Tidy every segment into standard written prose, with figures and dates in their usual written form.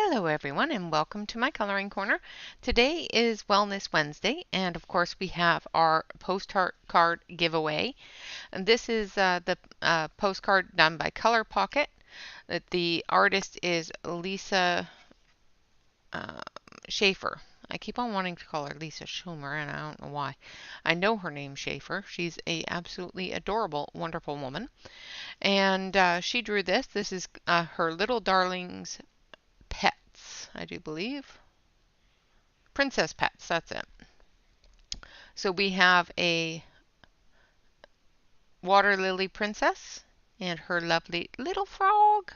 Hello everyone and welcome to my coloring corner. Today is Wellness Wednesday and of course we have our postcard giveaway. And this is the postcard done by Color Pocket. The artist is Lisa Schaefer. I keep on wanting to call her Lisa Schumer and I don't know why. I know her name's Schaefer. She's a absolutely adorable, wonderful woman. And she drew this. This is her little darling's pets, I do believe. Princess pets, that's it. So we have a water lily princess and her lovely little frog.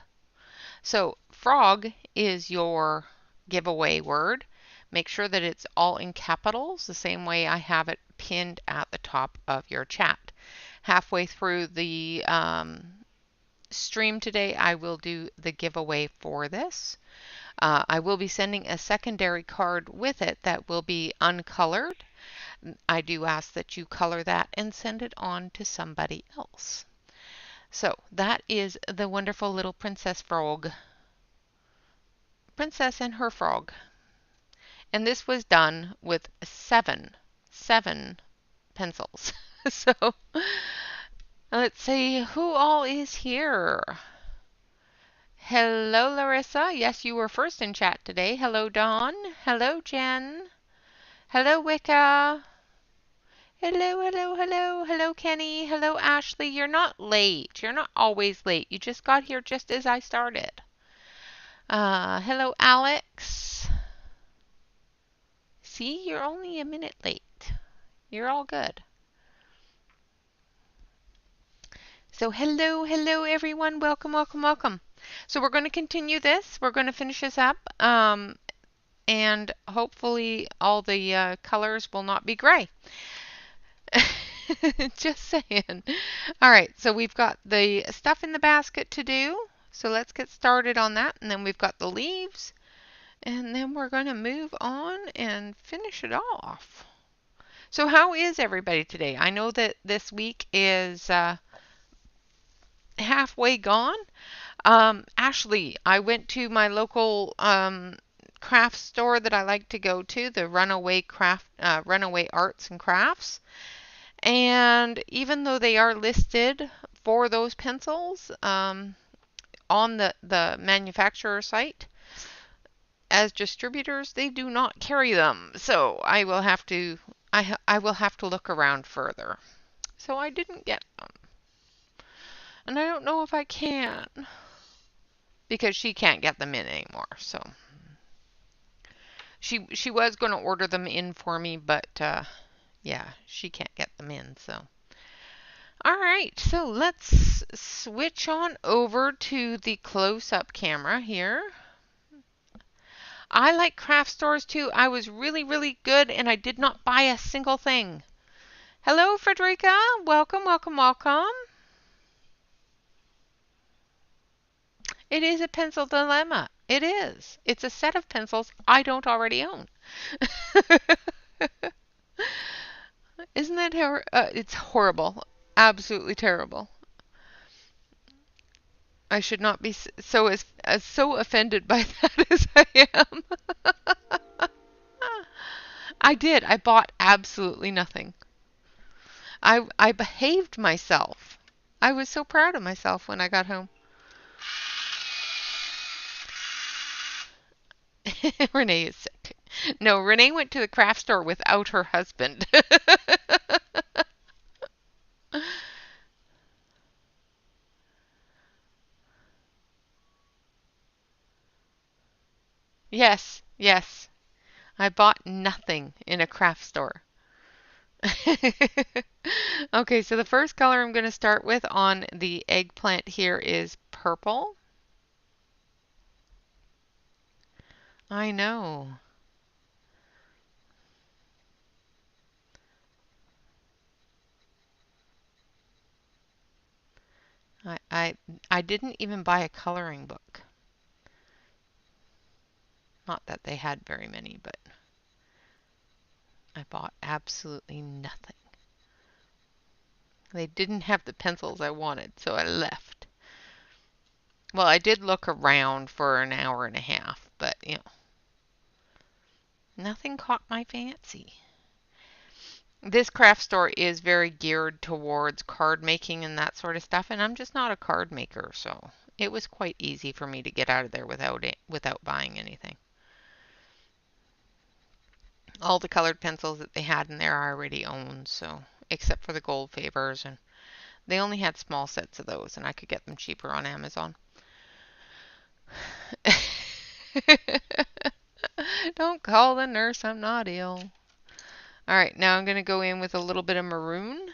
So frog is your giveaway word. Make sure that it's all in capitals, the same way I have it pinned at the top of your chat. Halfway through the stream today, I will do the giveaway for this. I will be sending a secondary card with it that will be uncolored. I do ask that you color that and send it on to somebody else. So that is the wonderful little princess frog. Princess and her frog. And this was done with seven pencils. So let's see who all is here. Hello, Larissa. Yes, you were first in chat today. Hello, Dawn. Hello, Jen. Hello, Wicca. Hello, Kenny. Hello, Ashley. You're not late. You're not always late. You just got here just as I started. Hello, Alex. See, you're only a minute late. You're all good. So hello, everyone. Welcome. So we're going to continue this. We're going to finish this up. And hopefully all the colors will not be gray. Just saying. All right, so we've got the stuff in the basket to do. So let's get started on that. And then we've got the leaves. And then we're going to move on and finish it off. So how is everybody today? I know that this week is halfway gone. Ashley, I went to my local craft store that I like to go to, the Runaway Arts and Crafts. And even though they are listed for those pencils on the manufacturer site as distributors, they do not carry them. So I will have to look around further. So I didn't get them. And I don't know if I can, because she can't get them in anymore. So she was going to order them in for me, but yeah, she can't get them in. So all right, so let's switch on over to the close-up camera here. I like craft stores too. I was really good, and I did not buy a single thing. Hello, Frederica. Welcome. It is a pencil dilemma. It is. It's a set of pencils I don't already own. Isn't that it's horrible. Absolutely terrible. I should not be so offended by that as I am. I did. I bought absolutely nothing. I behaved myself. I was so proud of myself when I got home. Renee is sick. No, Renee went to the craft store without her husband. Yes. I bought nothing in a craft store. Okay, so the first color I'm going to start with on the eggplant here is purple. I know. I didn't even buy a coloring book. Not that they had very many, but I bought absolutely nothing. They didn't have the pencils I wanted, so I left. Well, I did look around for an hour and a half, but you know, nothing caught my fancy. This craft store is very geared towards card making and that sort of stuff, and I'm just not a card maker, so it was quite easy for me to get out of there without buying anything. All the colored pencils that they had in there I already owned, so except for the gold favors, and they only had small sets of those, and I could get them cheaper on Amazon. Don't call the nurse, I'm not ill. All right, now I'm going to go in with a little bit of maroon.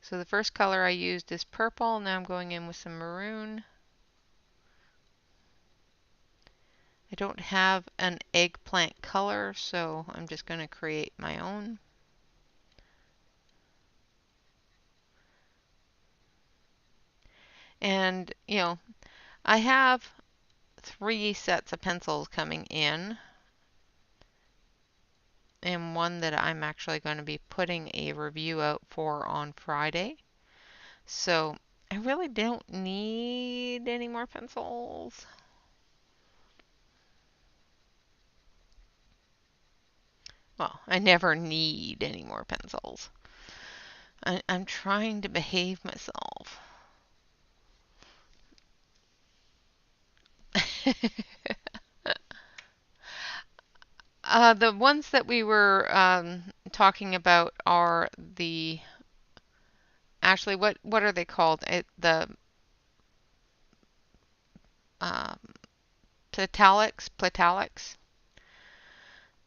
So the first color I used is purple. Now I'm going in with some maroon. I don't have an eggplant color, so I'm just going to create my own. And, you know, I have 3 sets of pencils coming in, and one that I'm actually going to be putting a review out for on Friday. So I really don't need any more pencils. Well, I never need any more pencils. I'm trying to behave myself. The ones that we were talking about are the, actually, what are they called? The um, Platalics.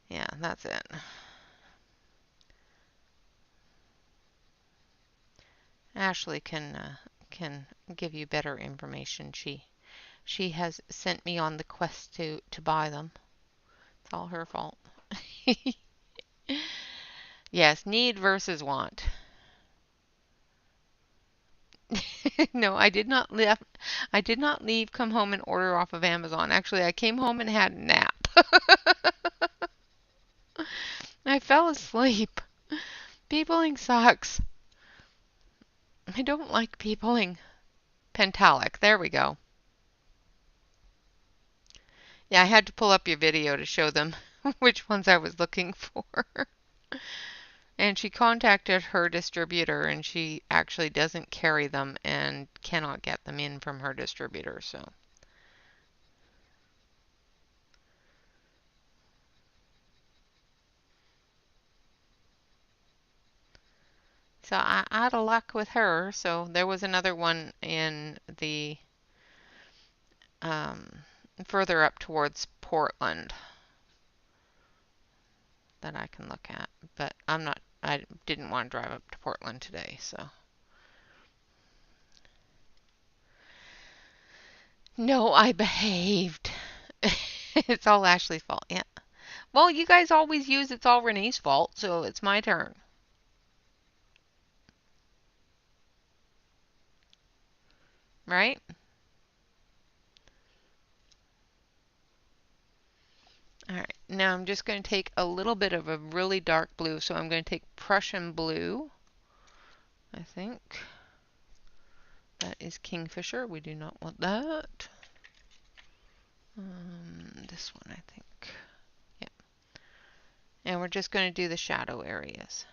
Yeah, that's it. Ashley can give you better information. She has sent me on the quest to buy them. It's all her fault. Yes, need versus want. No, I did not leave, come home and order off of Amazon. Actually, I came home and had a nap. I fell asleep. Peopling sucks. I don't like peopling. Pentalic. There we go. Yeah, I had to pull up your video to show them which ones I was looking for. And she contacted her distributor, and she actually doesn't carry them and cannot get them in from her distributor, so. So I out of luck with her. So there was another one in the um, further up towards Portland that I can look at, but I didn't want to drive up to Portland today, so. No, I behaved. It's all Ashley's fault. Yeah. Well, you guys always use it's all Renee's fault, so it's my turn. Right? All right. Now I'm just going to take a little bit of a really dark blue, so I'm going to take Prussian blue, I think. That is Kingfisher. We do not want that. This one, I think. Yeah. And we're just going to do the shadow areas.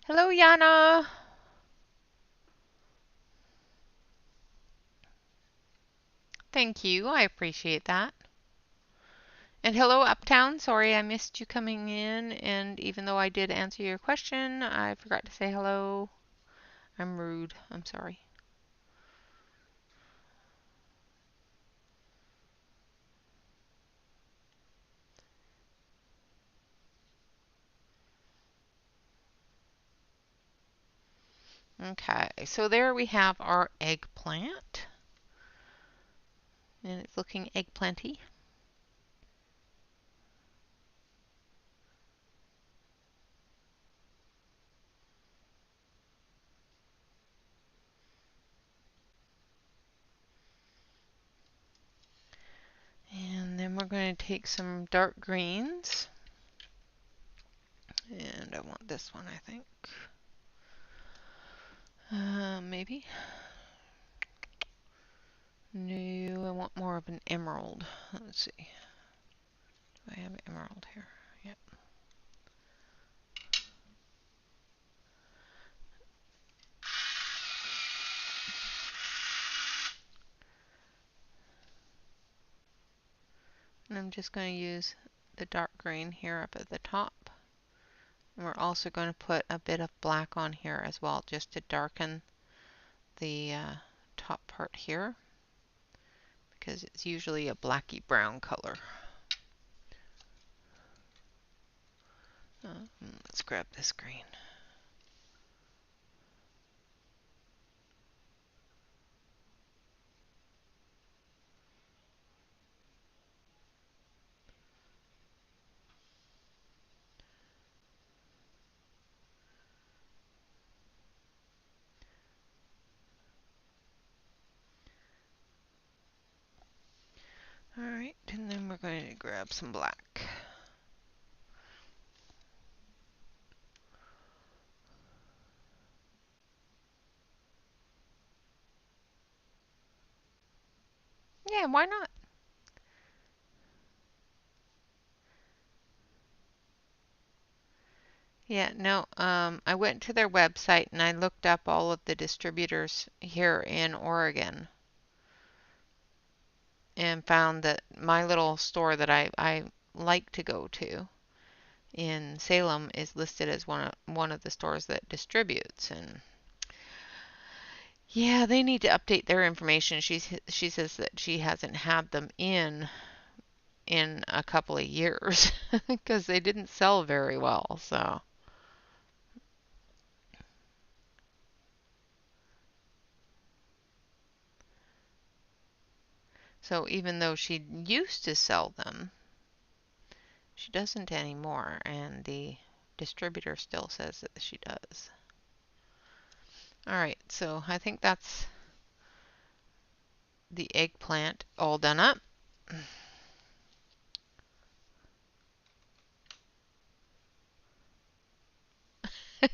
Hello, Yana. Thank you. I appreciate that. And hello, Uptown. Sorry I missed you coming in, and even though I did answer your question, I forgot to say hello. I'm rude. I'm sorry. Okay, so there we have our eggplant. And it's looking eggplanty. we're going to take some dark greens. And I want this one, I think. Maybe. No, I want more of an emerald. Let's see. Do I have an emerald here? Yep. And I'm just going to use the dark green here up at the top. And we're also going to put a bit of black on here as well, just to darken the top part here, because it's usually a blacky brown color. Let's grab this green. Alright, and then we're going to grab some black. Yeah, why not? Yeah, no, I went to their website and I looked up all of the distributors here in Oregon and found that my little store that I like to go to in Salem is listed as one of the stores that distributes. And yeah, they need to update their information. She says that she hasn't had them in a couple of years because they didn't sell very well. So even though she used to sell them, she doesn't anymore, and the distributor still says that she does. Alright, so I think that's the eggplant all done up. I'm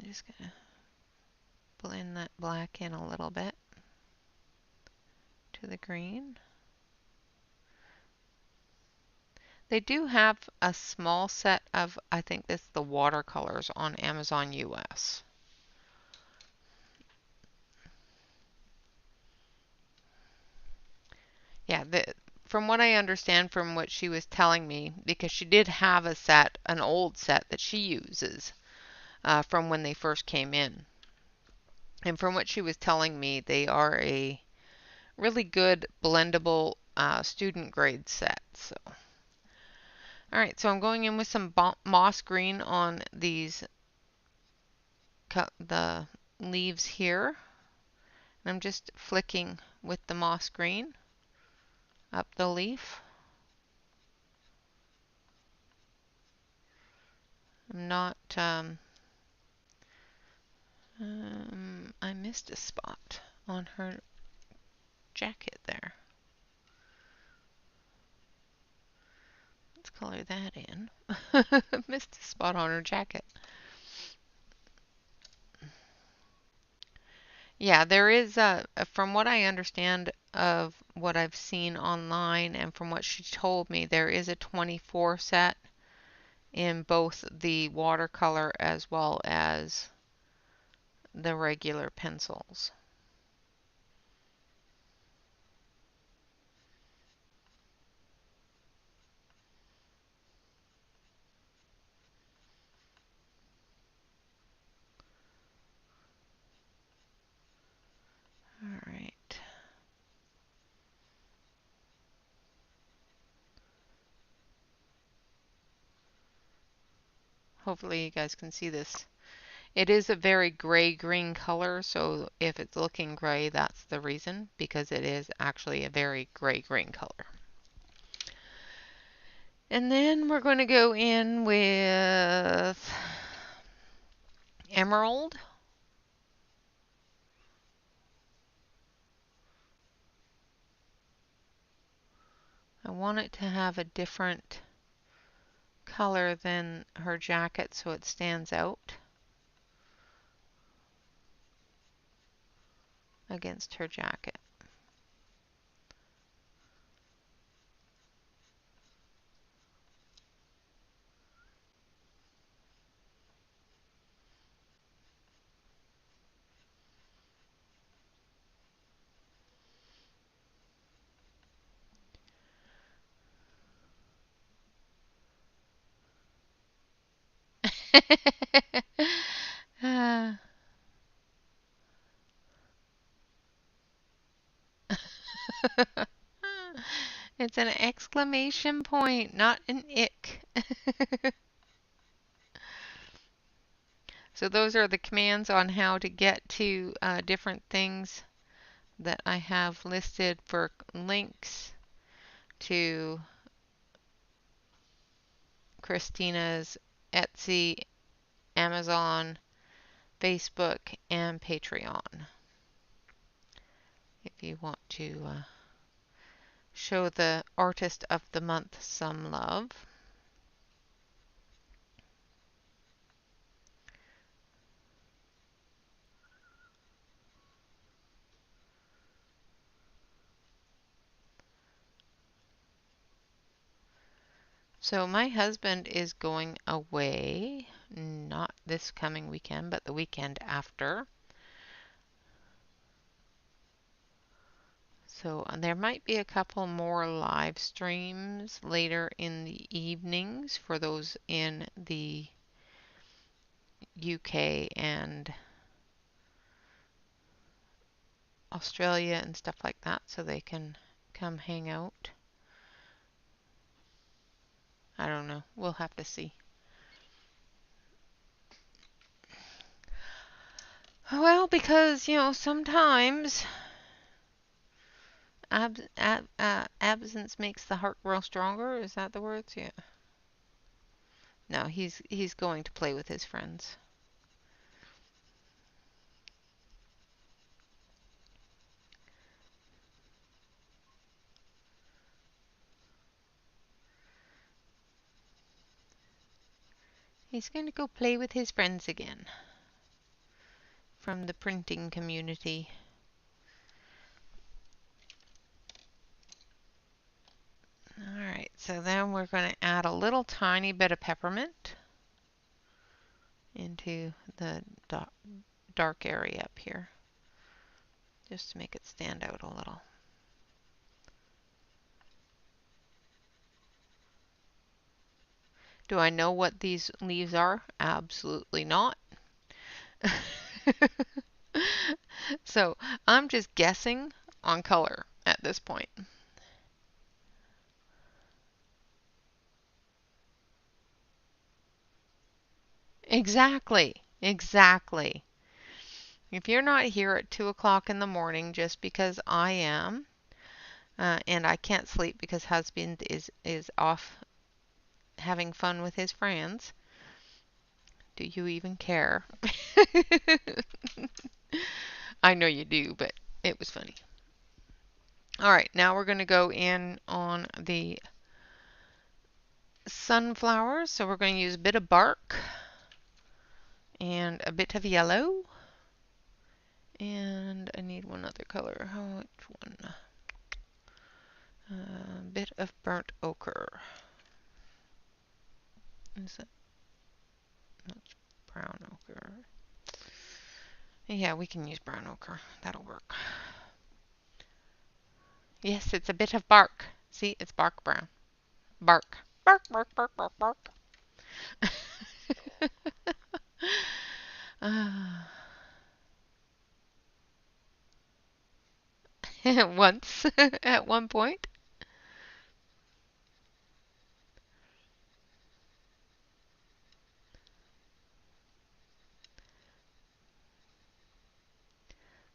just going to blend that black in a little bit to the green. They do have a small set of, I think this is the watercolors on Amazon US. Yeah, from what I understand from what she was telling me, because she did have a set, an old set that she uses from when they first came in. And from what she was telling me, they are a really good blendable student grade set. So, all right, so I'm going in with some moss green on the leaves here. And I'm just flicking with the moss green up the leaf. I'm not, I missed a spot on her jacket there. Let's color that in. Missed a spot on her jacket. Yeah, there is, from what I understand of what I've seen online and from what she told me, there is a 24 set in both the watercolor as well as the regular pencils. All right. Hopefully you guys can see this. It is a very gray-green color, so if it's looking gray, that's the reason, because it is actually a very gray-green color. And then we're going to go in with emerald. I want it to have a different color than her jacket so it stands out against her jacket. Ah. It's an exclamation point, not an ick. So those are the commands on how to get to different things that I have listed for links to Christina's Etsy, Amazon, Facebook, and Patreon. If you want to show the artist of the month some love. So my husband is going away, not this coming weekend, but the weekend after. So there might be a couple more live streams later in the evenings for those in the UK and Australia and stuff like that, so they can come hang out. I don't know. We'll have to see. Well, because, sometimes absence makes the heart grow stronger. Is that the words? Yeah. No, he's going to play with his friends. He's going to go play with his friends again from the printing community. Alright, so then we're going to add a little tiny bit of peppermint into the dark area up here, just to make it stand out a little. Do I know what these leaves are? Absolutely not. So I'm just guessing on color at this point. Exactly. Exactly. If you're not here at 2 o'clock in the morning just because I am, and I can't sleep because husband is off having fun with his friends, do you even care? I know you do, but it was funny. Alright, now we're going to go in on the sunflowers. So we're going to use a bit of bark and a bit of yellow. And I need one other color. Which one? A bit of burnt ochre. Is it? That's brown ochre. Yeah, we can use brown ochre. That'll work. Yes, it's a bit of bark. See, it's bark brown. Bark. Bark, bark, bark, bark, bark. Once, at one point.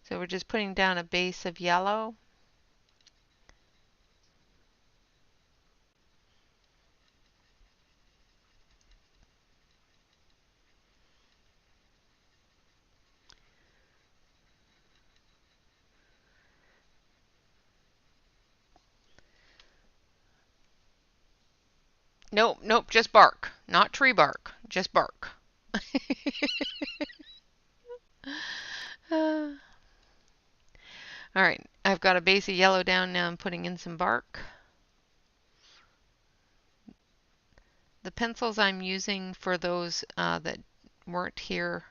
So we're just putting down a base of yellow. Nope, nope, just bark. Not tree bark, just bark. Uh, all right, I've got a base of yellow down now. I'm putting in some bark. The pencils I'm using for those that weren't here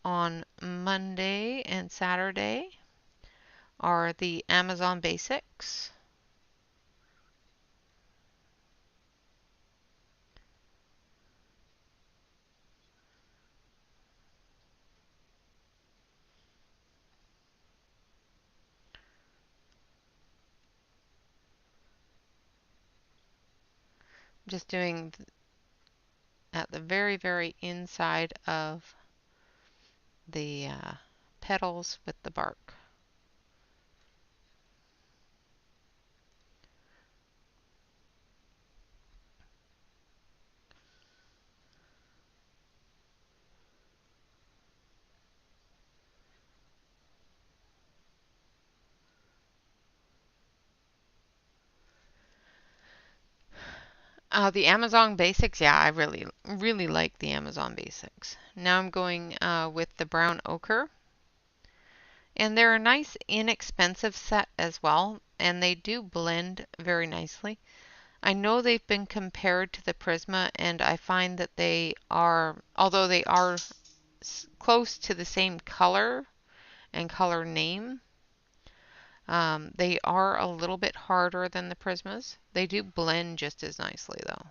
on Monday and Saturday are the Amazon Basics. Just doing at the very, very inside of the petals with the bark. The Amazon Basics, yeah, I really, really like the Amazon Basics. Now I'm going with the brown ochre. And they're a nice, inexpensive set as well, and they do blend very nicely. I know they've been compared to the Prisma, and I find that they are, although they are close to the same color and color name, they are a little bit harder than the Prismas. They do blend just as nicely, though.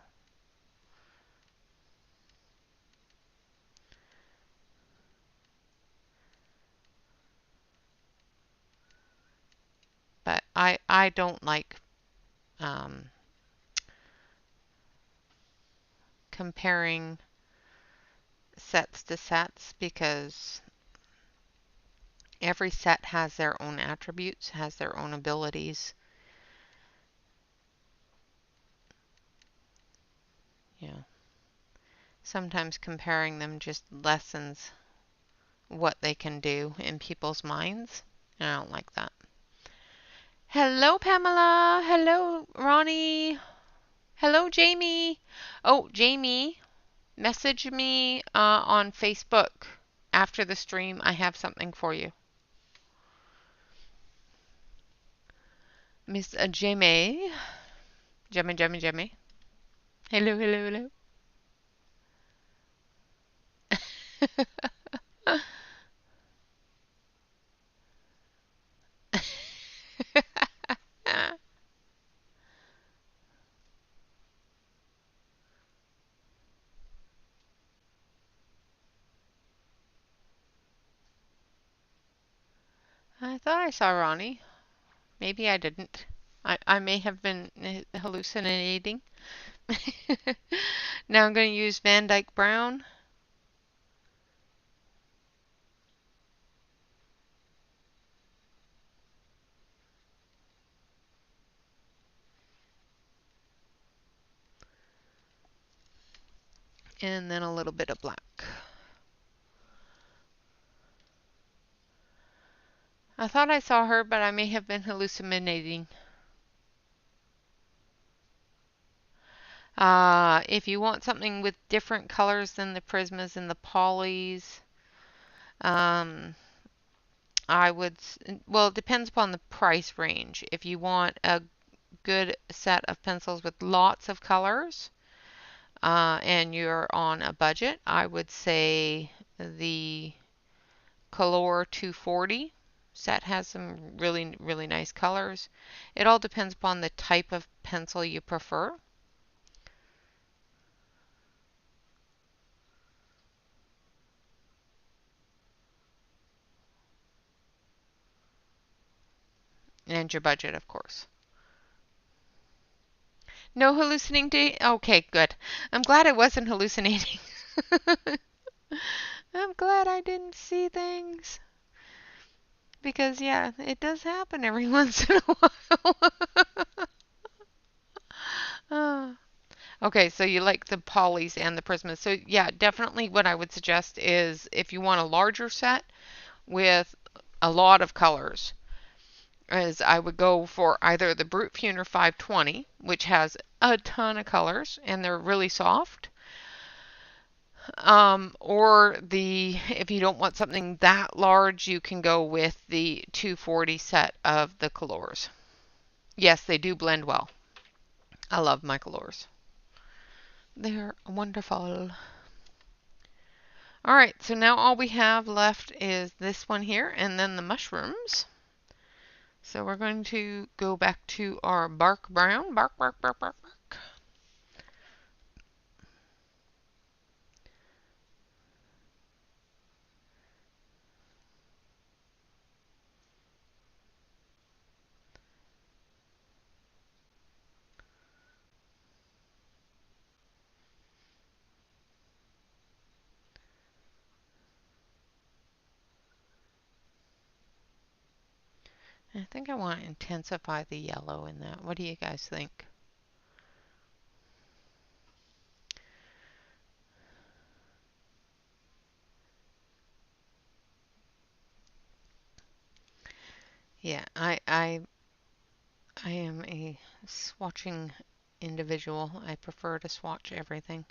But I don't like comparing sets to sets because every set has their own attributes, has their own abilities. Yeah. Sometimes comparing them just lessens what they can do in people's minds, and I don't like that. Hello, Pamela. Hello, Ronnie. Hello, Jamie. Oh, Jamie, message me on Facebook after the stream. I have something for you. Miss Jamie. Jamie. Hello. I thought I saw Ronnie. Maybe I didn't. I may have been hallucinating. Now I'm going to use Van Dyke Brown. And then a little bit of black. I thought I saw her, but I may have been hallucinating. If you want something with different colors than the Prismas and the Polys, um, I would, well, it depends upon the price range. If you want a good set of pencils with lots of colors, and you're on a budget, I would say the Color 240 set has some really, really nice colors. It all depends upon the type of pencil you prefer. And your budget, of course. No hallucinating? Okay, good. I'm glad I wasn't hallucinating. I'm glad I didn't see things. Because, yeah, it does happen every once in a while. Oh. Okay, so you like the polys and the prismas. So, yeah, definitely what I would suggest is if you want a larger set with a lot of colors, is I would go for either the Brute Funer 520, which has a ton of colors and they're really soft, or if you don't want something that large, you can go with the 240 set of the colors. Yes, they do blend well. I love my colors. They're wonderful. All right, so now all we have left is this one here and then the mushrooms. So we're going to go back to our bark brown. Bark, bark, bark, bark, bark. I think I want to intensify the yellow in that. What do you guys think? Yeah, I am a swatching individual. I prefer to swatch everything.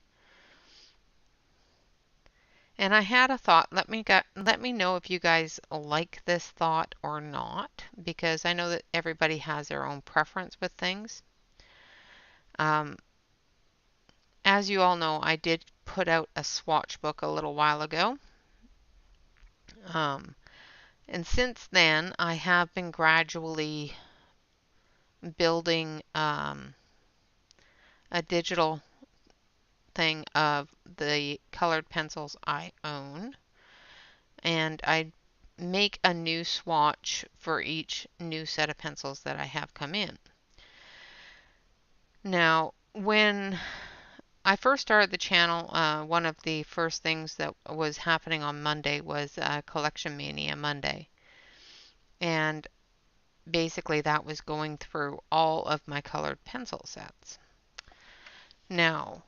And I had a thought. Let me know if you guys like this thought or not, because I know that everybody has their own preference with things. Um, as you all know, I did put out a swatch book a little while ago. Um, and since then, I have been gradually building a digital thing of the colored pencils I own. And I make a new swatch for each new set of pencils that I have come in. Now, when I first started the channel, one of the first things that was happening on Monday was Collection Mania Monday. And basically that was going through all of my colored pencil sets. Now,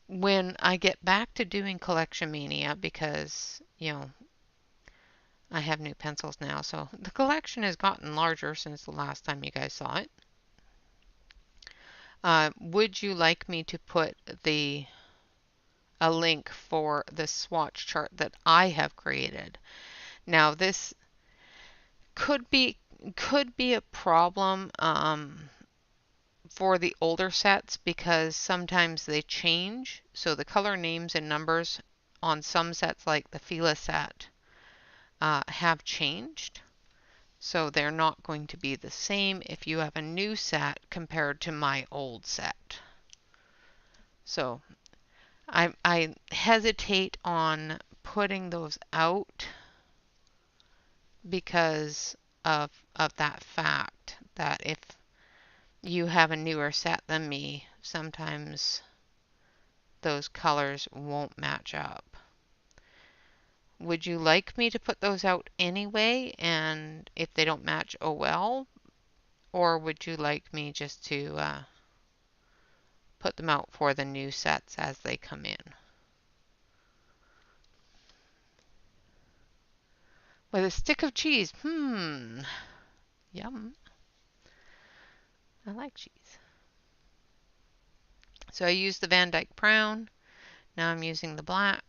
when I get back to doing Collection Mania, because, I have new pencils now, so the collection has gotten larger since the last time you guys saw it. Would you like me to put a link for the swatch chart that I have created? Now, this could be a problem for the older sets because sometimes they change. So the color names and numbers on some sets, like the Fila set, have changed. So they're not going to be the same if you have a new set compared to my old set. So I hesitate on putting those out because of that fact that if you have a newer set than me, sometimes those colors won't match up. Would you like me to put those out anyway, and if they don't match, oh well? Or would you like me just to put them out for the new sets as they come in? With a stick of cheese. Yum. I like cheese. So I used the Van Dyke Brown. Now I'm using the black.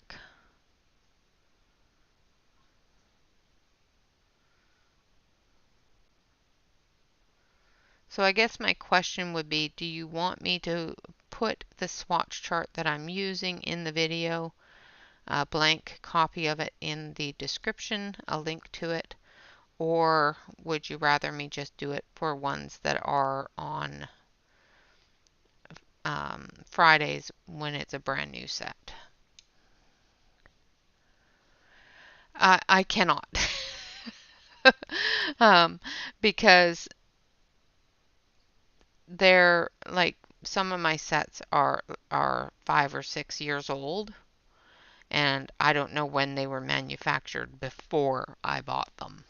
So I guess my question would be, do you want me to put the swatch chart that I'm using in the video, a blank copy of it in the description, a link to it, or would you rather me just do it for ones that are on Fridays when it's a brand new set? I cannot. Because they're like some of my sets are 5 or 6 years old, and I don't know when they were manufactured before I bought them.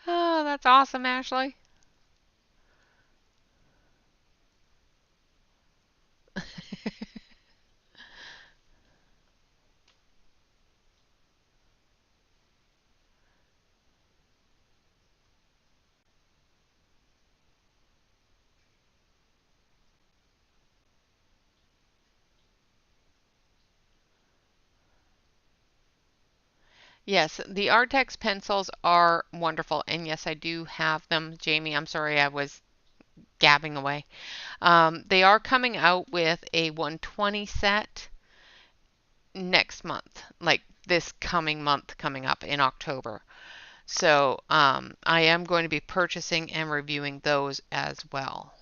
Oh, that's awesome, Ashley. Yes, the Artex pencils are wonderful, and yes, I do have them. Jamie, I'm sorry I was gabbing away. They are coming out with a 120 set next month, like this coming month coming up in October. So I am going to be purchasing and reviewing those as well.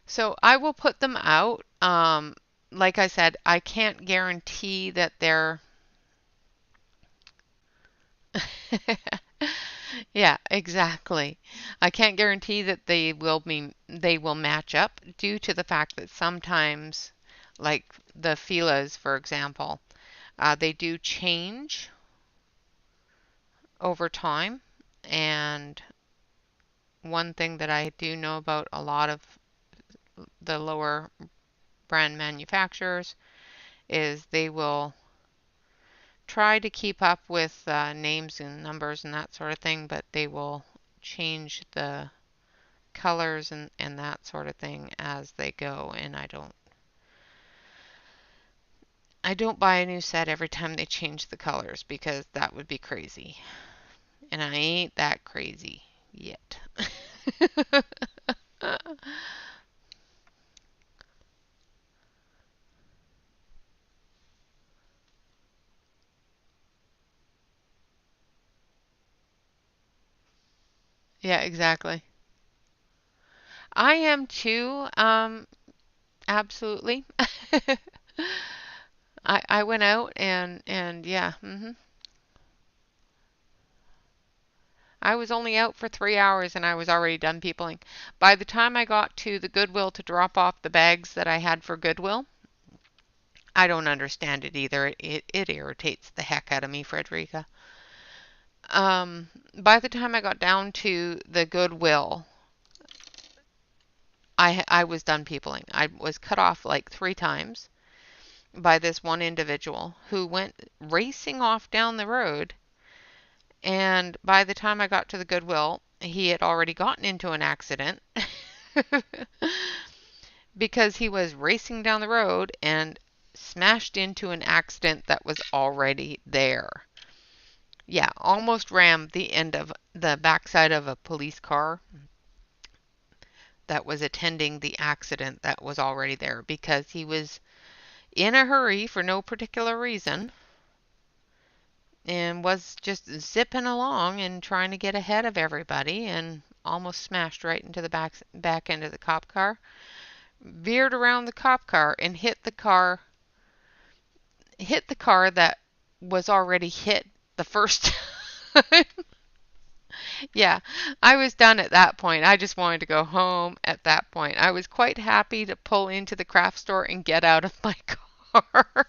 So I will put them out. Like I said, I can't guarantee that they're Yeah, exactly. I can't guarantee that they will match up due to the fact that sometimes, like the Fila's, for example, they do change over time. And one thing that I do know about a lot of the lower brand manufacturers is they will try to keep up with names and numbers and that sort of thing, but they will change the colors and that sort of thing as they go. And I don't buy a new set every time they change the colors because that would be crazy. And I ain't that crazy yet. Yeah, exactly. I am too. Absolutely. I went out and yeah. I was only out for 3 hours and I was already done peopling. By the time I got to the Goodwill to drop off the bags that I had for Goodwill, I don't understand it either. It irritates the heck out of me, Frederica. By the time I got down to the Goodwill, I was done peopling. I was cut off like 3 times by this one individual who went racing off down the road. And by the time I got to the Goodwill, he had already gotten into an accident because he was racing down the road and smashed into an accident that was already there. Yeah, almost rammed the end of the backside of a police car that was attending the accident that was already there because he was in a hurry for no particular reason and was just zipping along and trying to get ahead of everybody and almost smashed right into the back end of the cop car, veered around the cop car and hit the car that was already hit the first time. Yeah, I was done at that point. I just wanted to go home at that point. I was quite happy to pull into the craft store and get out of my car.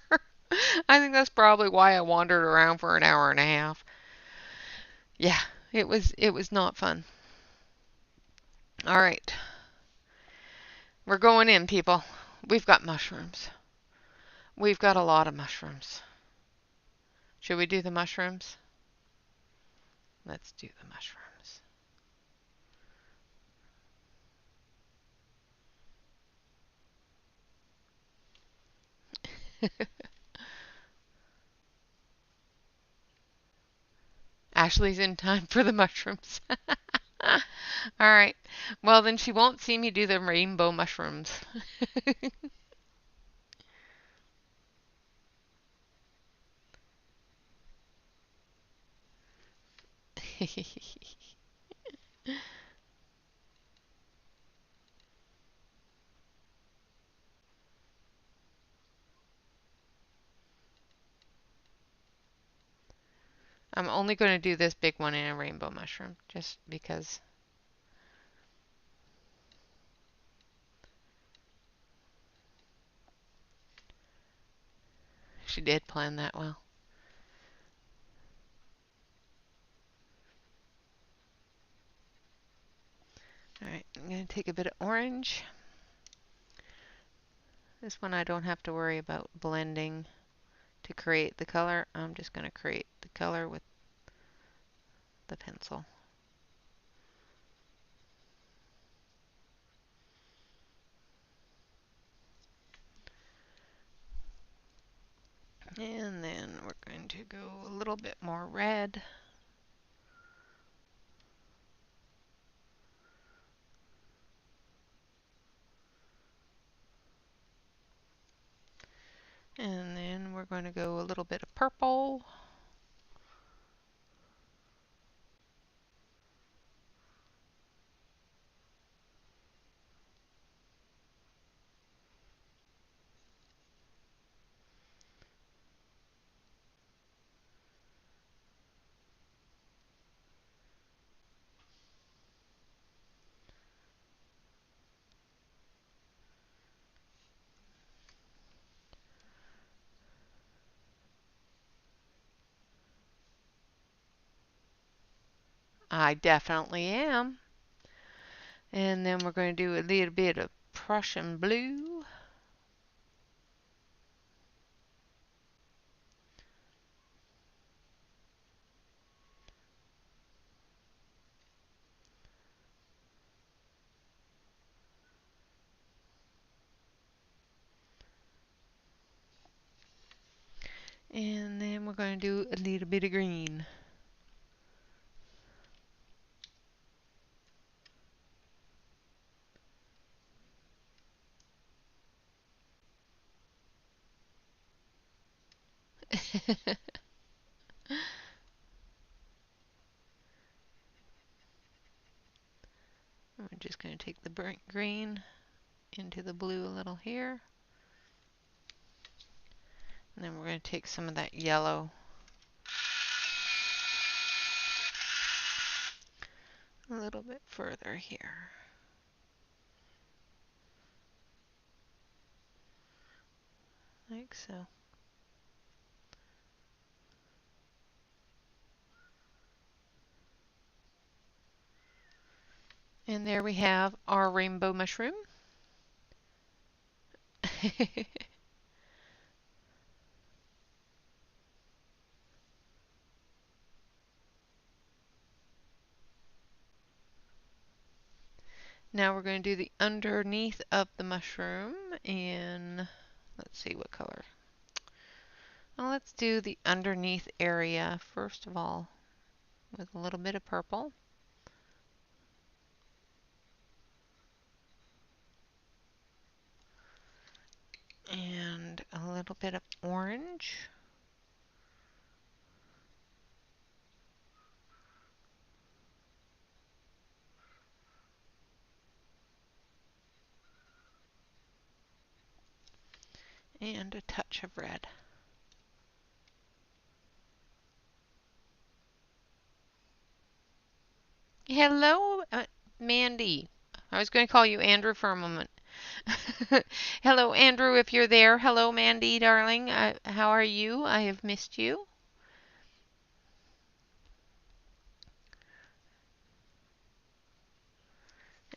I think that's probably why I wandered around for an hour and a half. Yeah, it was not fun. All right. We're going in, people. We've got mushrooms. We've got a lot of mushrooms. Should we do the mushrooms? Let's do the mushrooms. Ashley's in time for the mushrooms. All right. Well, then she won't see me do the rainbow mushrooms. I'm only going to do this big one in a rainbow mushroom just because she did plan that well. All right, I'm going to take a bit of orange. This one I don't have to worry about blending to create the color. I'm just going to create the color with the pencil. And then we're going to go a little bit more red. And then we're going to go a little bit of purple. I definitely am. And then we're going to do a little bit of Prussian blue. And then we're going to do a little bit of green. I'm just going to take the burnt green into the blue a little here. And then we're going to take some of that yellow a little bit further here. Like so. And there we have our rainbow mushroom. Now we're going to do the underneath of the mushroom in, let's see what color. Well, let's do the underneath area first of all with a little bit of purple. And a little bit of orange. And a touch of red. Hello, Mandy. I was going to call you Andrew for a moment. Hello, Andrew, if you're there. Hello, Mandy, darling. How are you? I have missed you.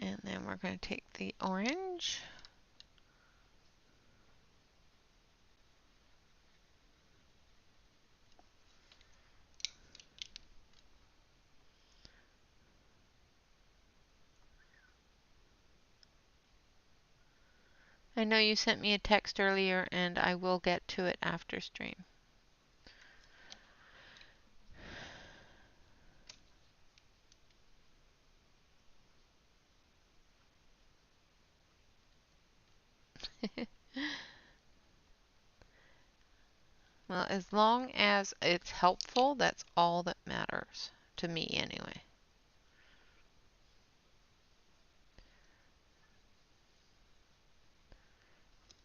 And then we're going to take the orange. I know you sent me a text earlier, and I will get to it after stream. Well, as long as it's helpful, that's all that matters. To me, anyway.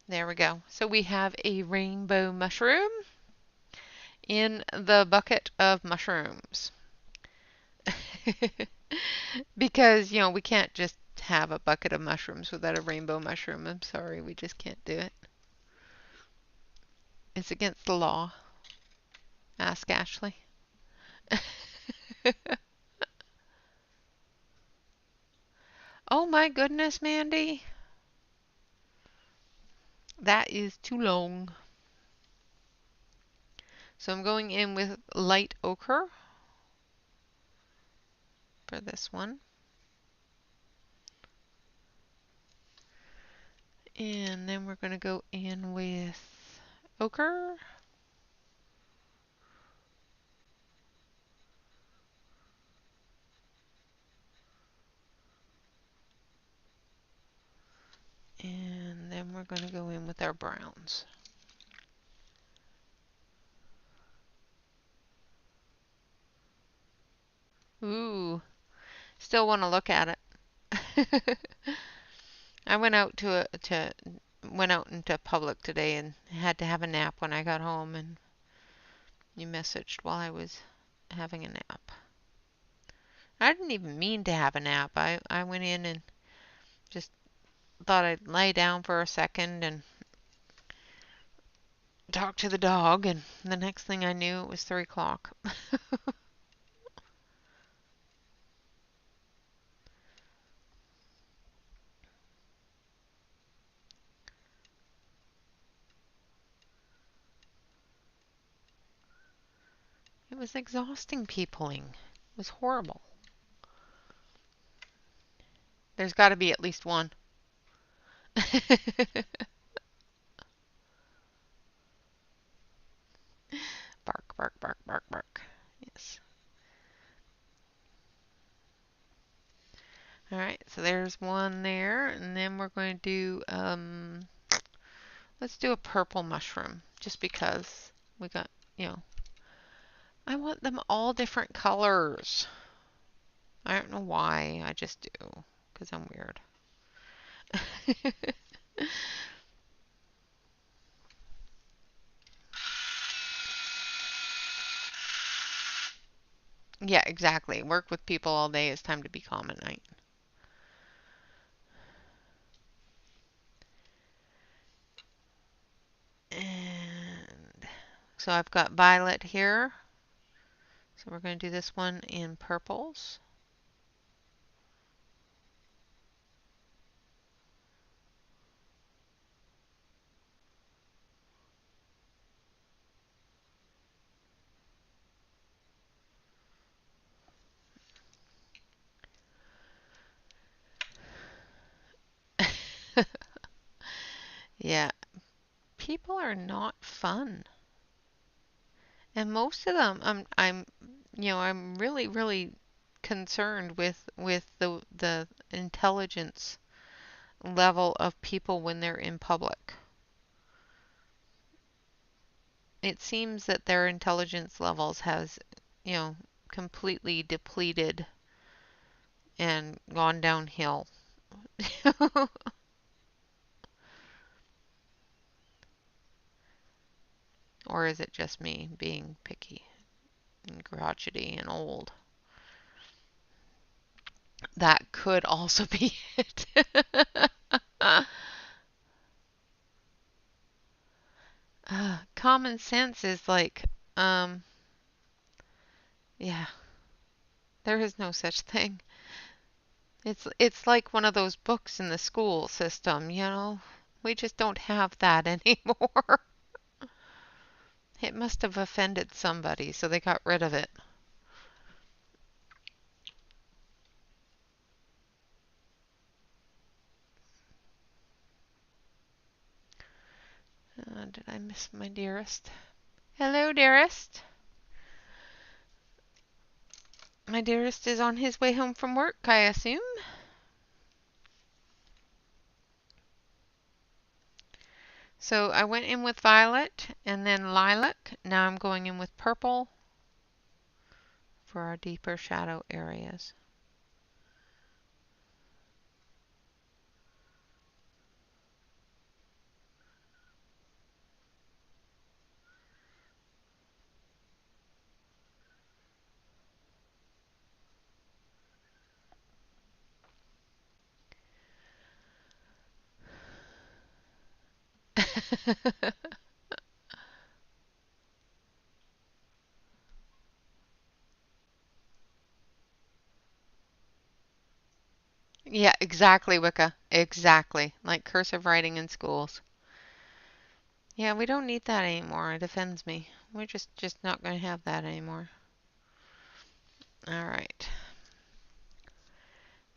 There we go. So we have a rainbow mushroom in the bucket of mushrooms. Because, we can't just have a bucket of mushrooms without a rainbow mushroom. I'm sorry, we just can't do it. It's against the law. Ask Ashley. Oh my goodness, Mandy. That is too long. So I'm going in with light ochre. for this one. And then we're going to go in with ochre. And then we're going to go in with our browns. Ooh, still want to look at it. I went out went out into public today and had to have a nap when I got home, and you messaged while I was having a nap. I didn't even mean to have a nap. I went in and just thought I'd lay down for a second and talk to the dog, and the next thing I knew it was 3 o'clock. It was exhausting peopling. It was horrible. There's got to be at least one. Bark, bark, bark, bark, bark. Yes. All right, so there's one there, and then we're going to do, let's do a purple mushroom, just because we got, I want them all different colors. I don't know why, I just do, because I'm weird. Yeah, exactly. Work with people all day. It's time to be calm at night. And so I've got violet here. So we're going to do this one in purples. Yeah, people are not fun. And most of them, I'm really, really concerned with the intelligence level of people when they're in public. It seems that their intelligence levels has, completely depleted and gone downhill. Or is it just me being picky and crotchety and old? That could also be it. Common sense is like, yeah, there is no such thing. It's like one of those books in the school system. We just don't have that anymore. It must have offended somebody, so they got rid of it. Did I miss my dearest? Hello, dearest. My dearest is on his way home from work, I assume. So I went in with violet and then lilac. Now I'm going in with purple for our deeper shadow areas. Yeah, exactly, Wicca. Exactly. Like cursive writing in schools. Yeah, we don't need that anymore. It offends me. We're just not going to have that anymore. All right.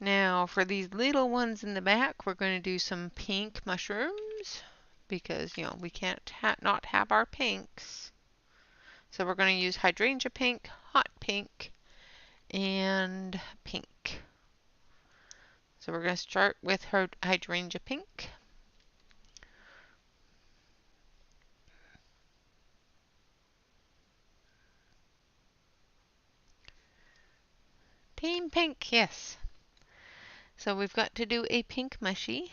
Now for these little ones in the back, we're going to do some pink mushrooms because, you know, we can't not have our pinks. So we're going to use hydrangea pink, hot pink, and pink. So we're going to start with hydrangea pink. Team pink, yes. So we've got to do a pink mushy.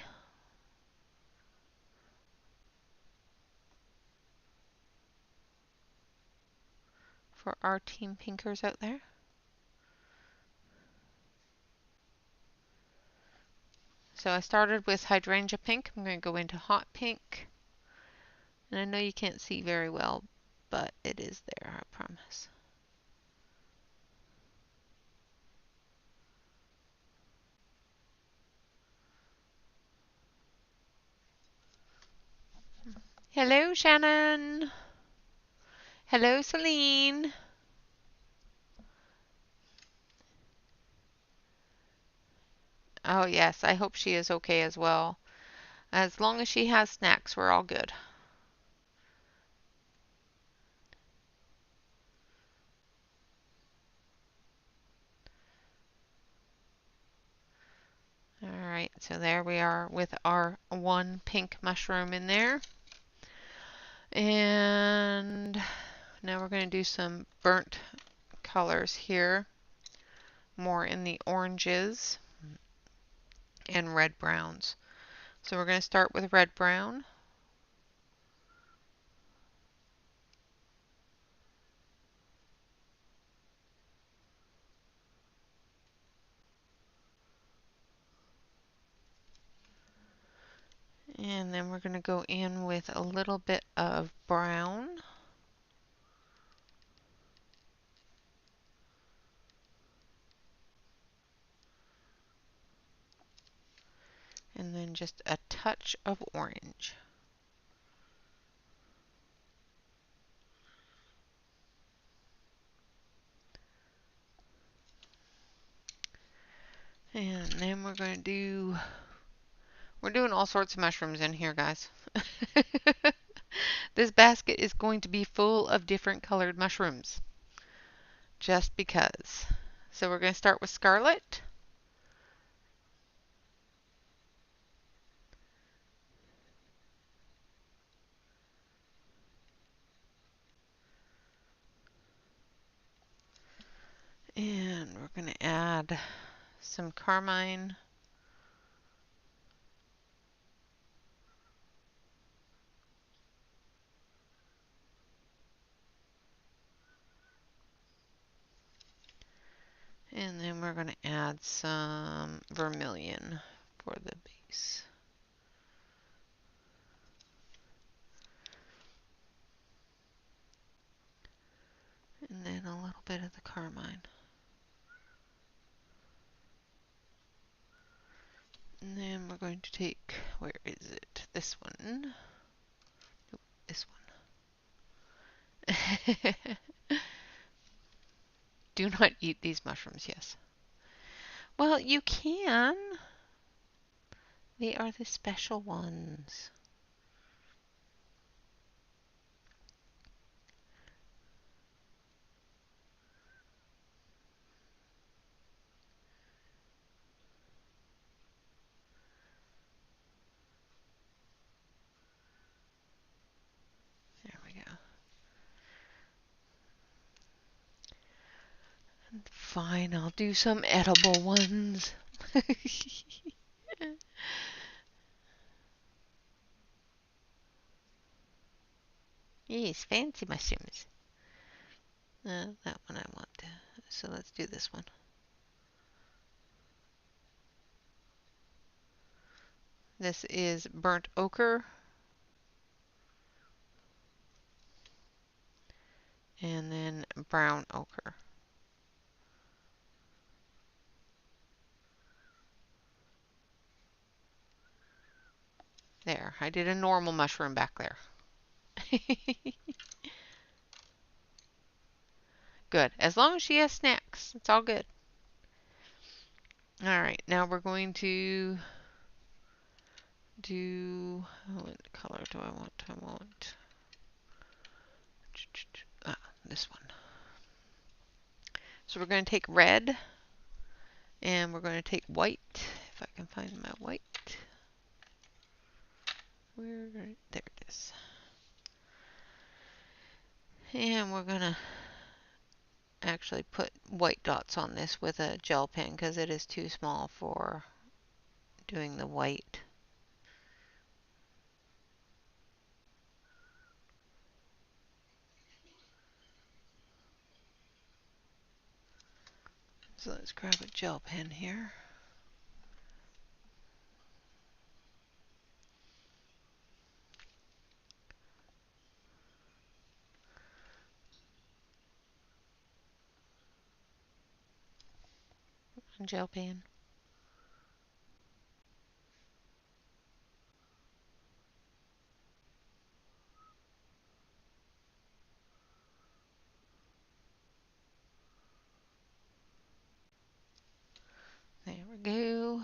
For our team pinkers out there. So I started with hydrangea pink. I'm going to go into hot pink. And I know you can't see very well, but it is there, I promise. Hello, Shannon. Hello, Celine. Oh, yes, I hope she is okay as well. As long as she has snacks, we're all good. All right, so there we are with our one pink mushroom in there. And now we're going to do some burnt colors here, more in the oranges and red browns. So we're going to start with red brown. And then we're going to go in with a little bit of brown. And then just a touch of orange. And then we're doing all sorts of mushrooms in here, guys. This basket is going to be full of different colored mushrooms. Just because. So we're going to start with scarlet. And we're going to add some carmine. And then we're going to add some vermilion for the base. And then a little bit of the carmine. And then we're going to take, where is it? This one. Nope, this one. Do not eat these mushrooms, yes. Well, you can. They are the special ones. There we go. Fine, I'll do some edible ones. Yes, fancy mushrooms. That one I want to. So let's do this one. This is burnt ochre. And then brown ochre. There, I did a normal mushroom back there. Good. As long as she has snacks, it's all good. All right, now we're going to do, what color do I want? I want this one. So we're going to take red and we're going to take white. If I can find my white. There it is. And we're going to actually put white dots on this with a gel pen because it is too small for doing the white. So let's grab a gel pen here. Gel pen. There we go.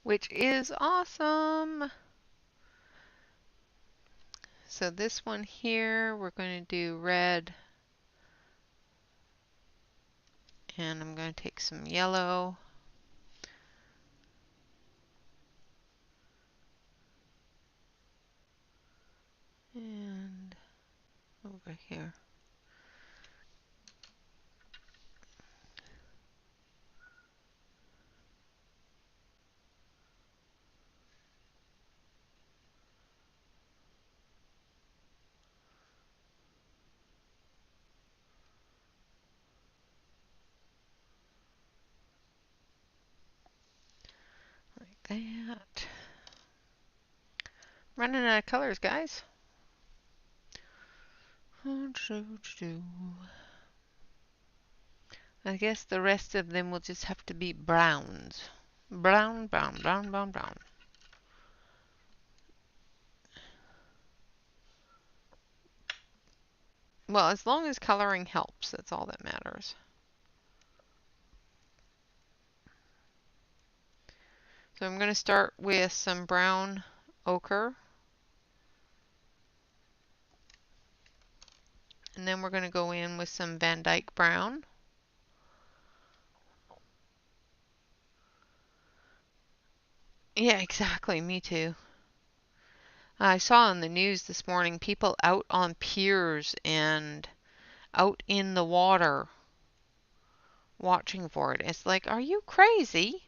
Which is awesome. So this one here, we're going to do red. And I'm going to take some yellow. And over here. Like that. Running out of colors, guys. I guess the rest of them will just have to be browns. Brown, brown, brown, brown, brown. Well, as long as coloring helps, that's all that matters. So I'm going to start with some brown ochre. And then we're going to go in with some Van Dyke brown. Yeah, exactly. Me too. I saw on the news this morning people out on piers and out in the water watching for it. It's like, are you crazy?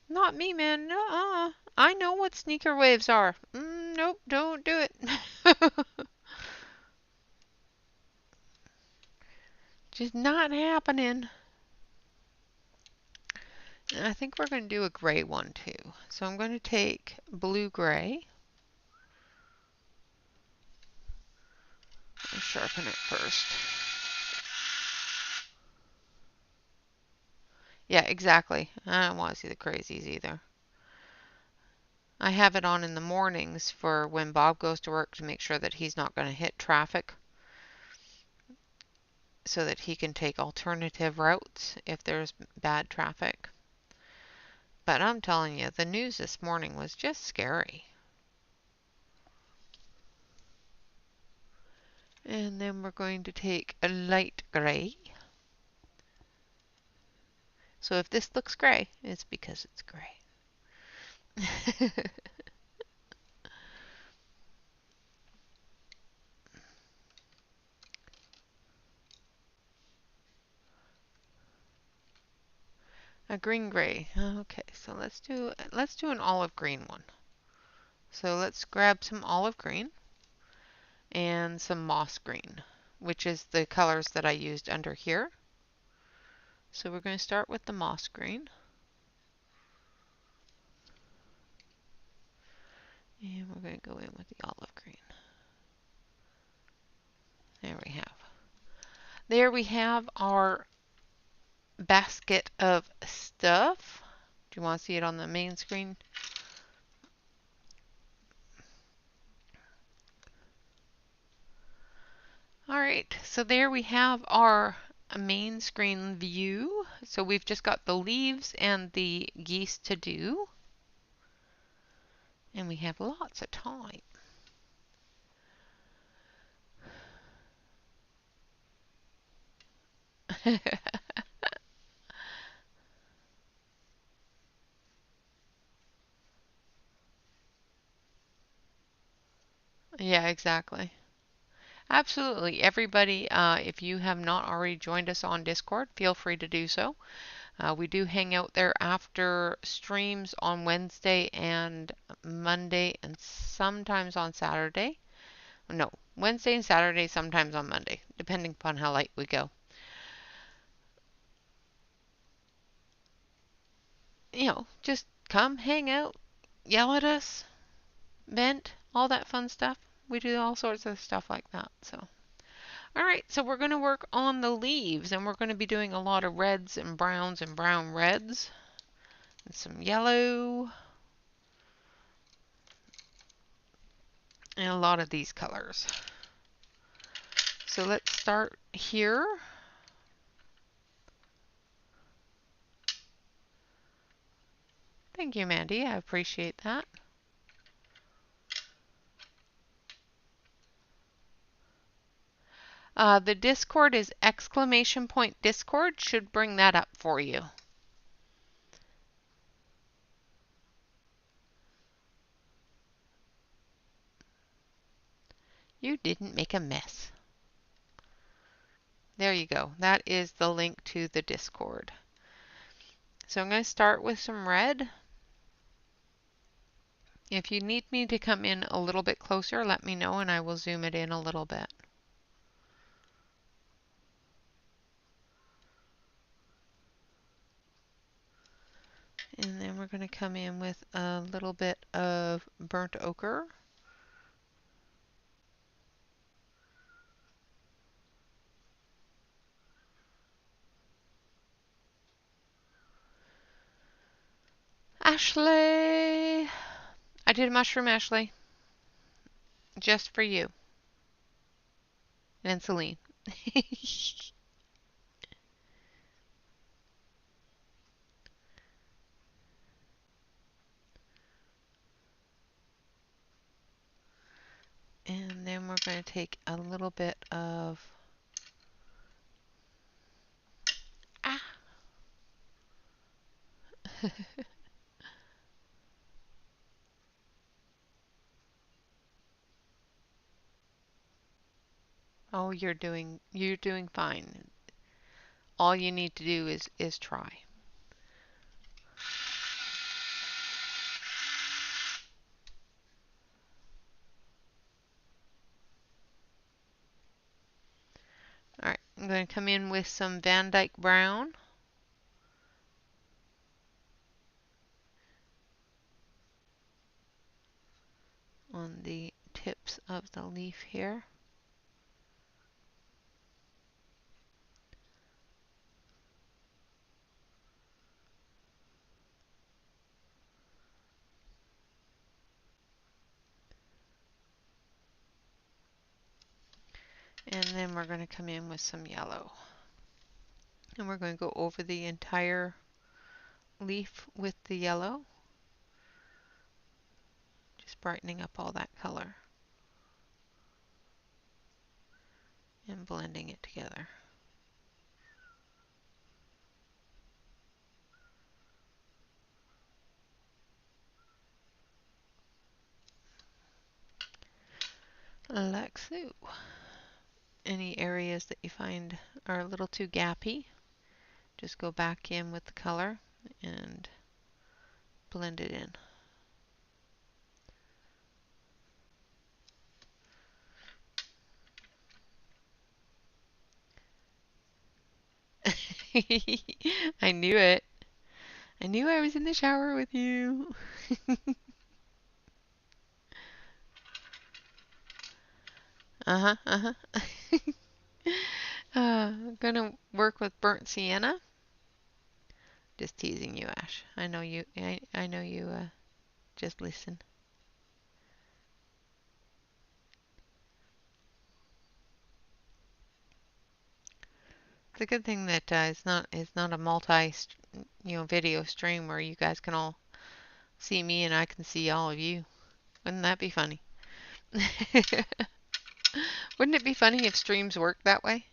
Not me, man. Nuh-uh. I know what sneaker waves are. Nope, don't do it. Just not happening. And I think we're going to do a gray one too. So I'm going to take blue-gray. Sharpen it first. Yeah, exactly. I don't want to see the crazies either. I have it on in the mornings for when Bob goes to work to make sure that he's not going to hit traffic so that he can take alternative routes if there's bad traffic. But I'm telling you, the news this morning was just scary. And then we're going to take a light gray. So if this looks gray, it's because it's gray. A green gray. Okay, so let's do an olive green one. So let's grab some olive green and some moss green, which is the colors that I used under here. So we're going to start with the moss green. And we're going to go in with the olive green. There we have our basket of stuff. Do you want to see it on the main screen? All right, so there we have our main screen view. So we've just got the leaves and the geese to do. And we have lots of time. Yeah, exactly. Absolutely. Everybody, if you have not already joined us on Discord, feel free to do so. We do hang out there after streams on Wednesday and Monday and sometimes on Saturday. No, Wednesday and Saturday, sometimes on Monday, depending upon how late we go. Just come, hang out, yell at us, vent, all that fun stuff. We do all sorts of stuff like that. So, all right, so we're going to work on the leaves, and we're going to be doing a lot of reds and brown reds, and some yellow, and a lot of these colors. So let's start here. Thank you, Mandy. I appreciate that. The Discord is !Discord. Should bring that up for you. You didn't make a mess. There you go. That is the link to the Discord. So I'm going to start with some red. If you need me to come in a little bit closer, let me know and I will zoom it in a little bit. And then we're going to come in with a little bit of burnt ochre. Ashley! I did a mushroom, Ashley. Just for you. And Celine. And then we're going to take a little bit of... Ah! Oh, you're doing fine. All you need to do is try. All right, I'm going to come in with some Van Dyke Brown. On the tips of the leaf here. And then we're going to come in with some yellow. And we're going to go over the entire leaf with the yellow. Just brightening up all that color. And blending it together. Like so. Any areas that you find are a little too gappy, just go back in with the color and blend it in. I knew it. I knew I was in the shower with you. Uh-huh, uh-huh. Gonna work with burnt sienna. Just teasing you, Ash. I know you. I know you. Just listen. It's a good thing that it's not a video stream where you guys can all see me and I can see all of you. Wouldn't that be funny? Wouldn't it be funny if streams worked that way?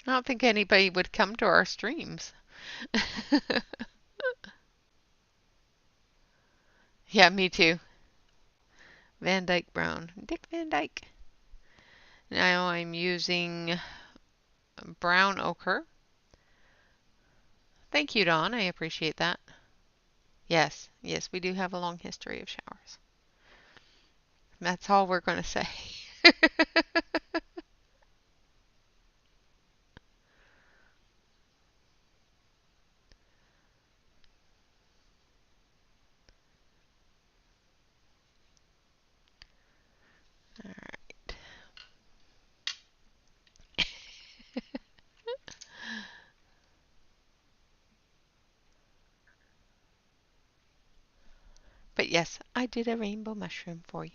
I don't think anybody would come to our streams. Yeah, me too. Van Dyke Brown. Dick Van Dyke. Now I'm using brown ochre. Thank you, Dawn. I appreciate that. Yes, yes, we do have a long history of showers. That's all we're going to say. All right. But yes, I did a rainbow mushroom for you.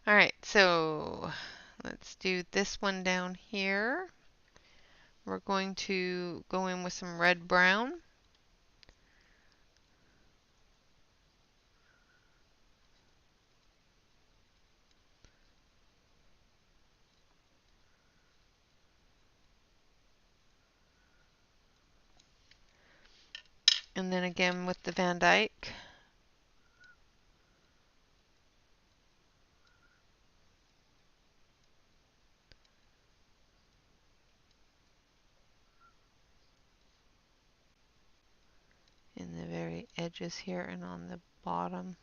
All right, so let's do this one down here. We're going to go in with some red brown. And then again with the Van Dyke. In the very edges here and on the bottom.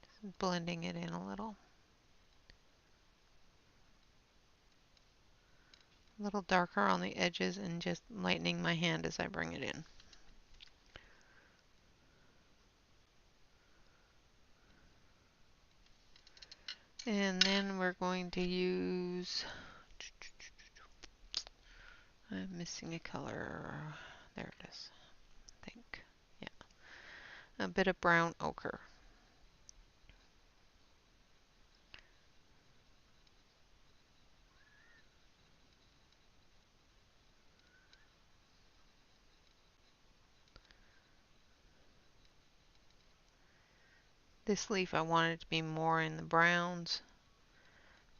Just blending it in a little. A little darker on the edges and just lightening my hand as I bring it in. And then we're going to use, I'm missing a color, there it is, I think, yeah, a bit of brown ochre. This leaf I wanted to be more in the browns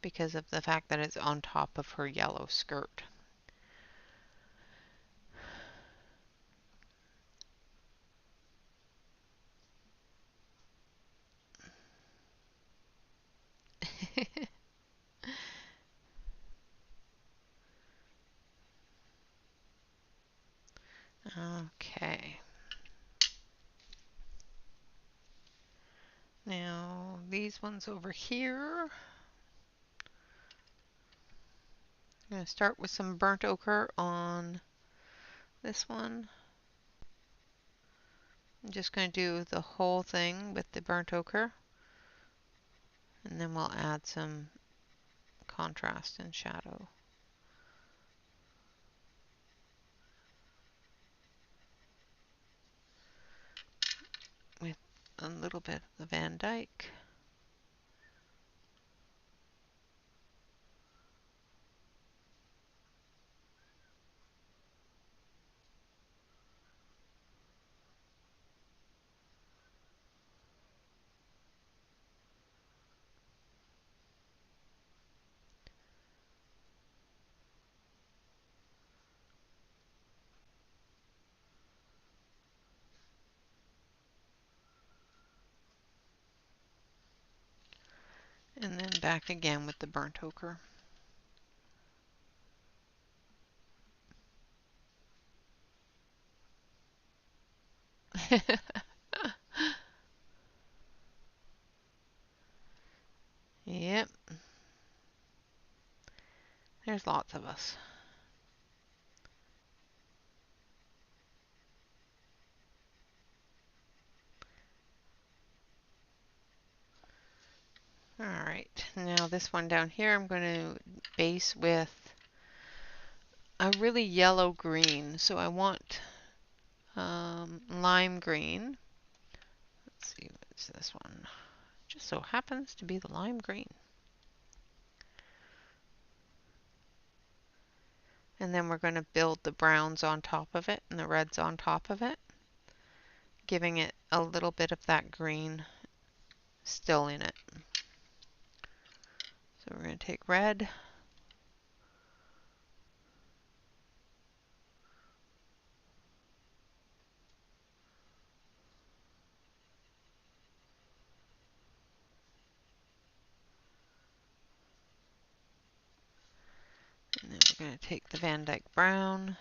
because of the fact that it's on top of her yellow skirt. Okay. Now these ones over here. I'm going to start with some burnt ochre on this one. I'm just going to do the whole thing with the burnt ochre. And then we'll add some contrast and shadow. With a little bit of the Van Dyke. And then back again with the burnt ochre. Yep. There's lots of us. All right, now this one down here I'm going to base with a really yellow green. So I want lime green. Let's see, what's this one? Just so happens to be the lime green. And then we're going to build the browns on top of it and the reds on top of it, giving it a little bit of that green still in it. So we're going to take red, and then we're going to take the Van Dyke brown,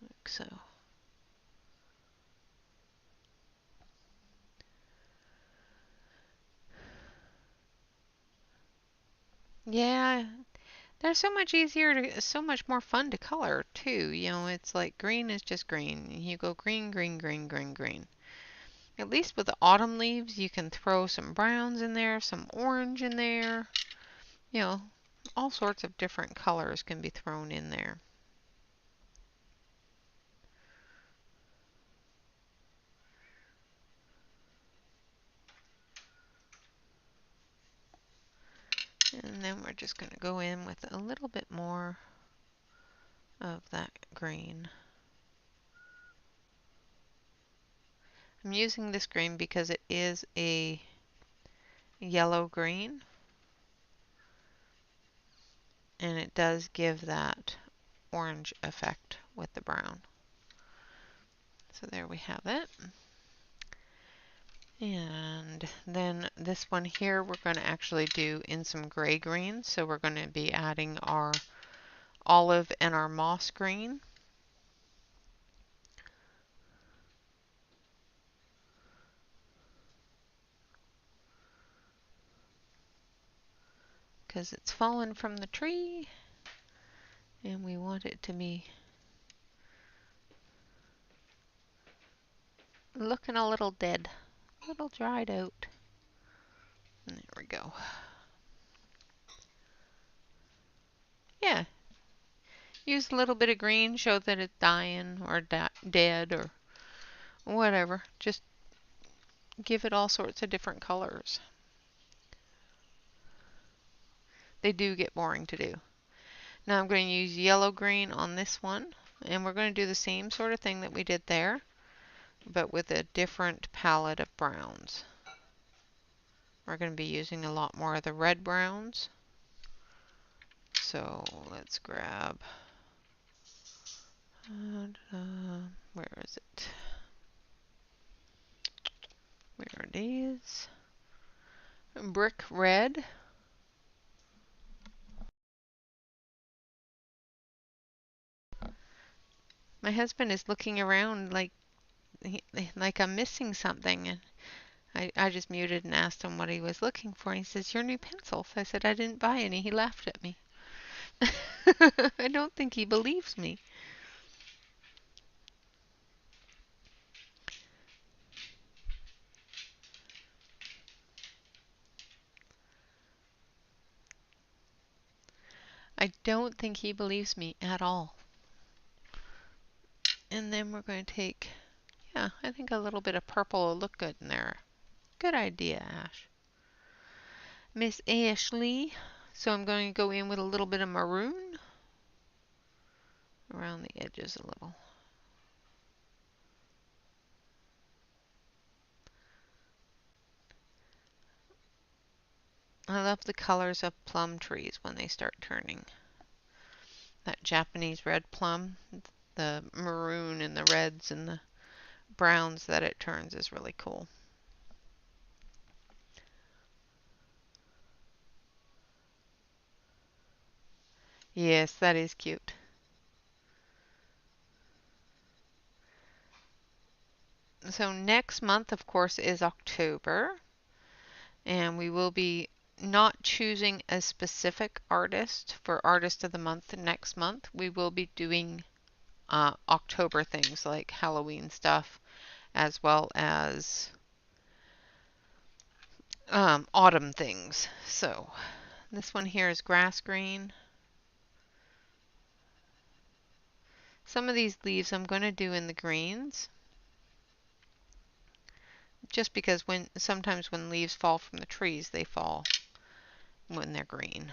like so. Yeah, they're so much easier to, so much more fun to color too. You know, it's like green is just green. You go green, green, green, green, green. At least with the autumn leaves, you can throw some browns in there, some orange in there. You know, all sorts of different colors can be thrown in there. And then we're just going to go in with a little bit more of that green. I'm using this green because it is a yellow green, and it does give that orange effect with the brown. So there we have it. And then this one here we're going to actually do in some gray green. So we're going to be adding our olive and our moss green. Because it's fallen from the tree and we want it to be looking a little dead, a little dried out. And there we go. Yeah, use a little bit of green, show that it's dying or dead or whatever. Just give it all sorts of different colors. They do get boring to do. Now I'm going to use yellow green on this one, and we're going to do the same sort of thing that we did there, but with a different palette of browns. We're going to be using a lot more of the red browns. So let's grab, where is it? Where it is? Brick red. My husband is looking around like I'm missing something, and I just muted and asked him what he was looking for. And he says, "Your new pencils." I said, "I didn't buy any." He laughed at me. I don't think he believes me. I don't think he believes me at all. And then we're going to take, yeah, I think a little bit of purple will look good in there. Good idea, Ash. Miss Ashley. So I'm going to go in with a little bit of maroon around the edges a little. I love the colors of plum trees when they start turning. That Japanese red plum, the maroon and the reds and the browns that it turns is really cool. Yes, that is cute. So next month, of course, is October, and we will be not choosing a specific artist for Artist of the Month next month. We will be doing October things like Halloween stuff, as well as autumn things. So this one here is grass green. Some of these leaves I'm going to do in the greens, just because sometimes when leaves fall from the trees, they fall when they're green.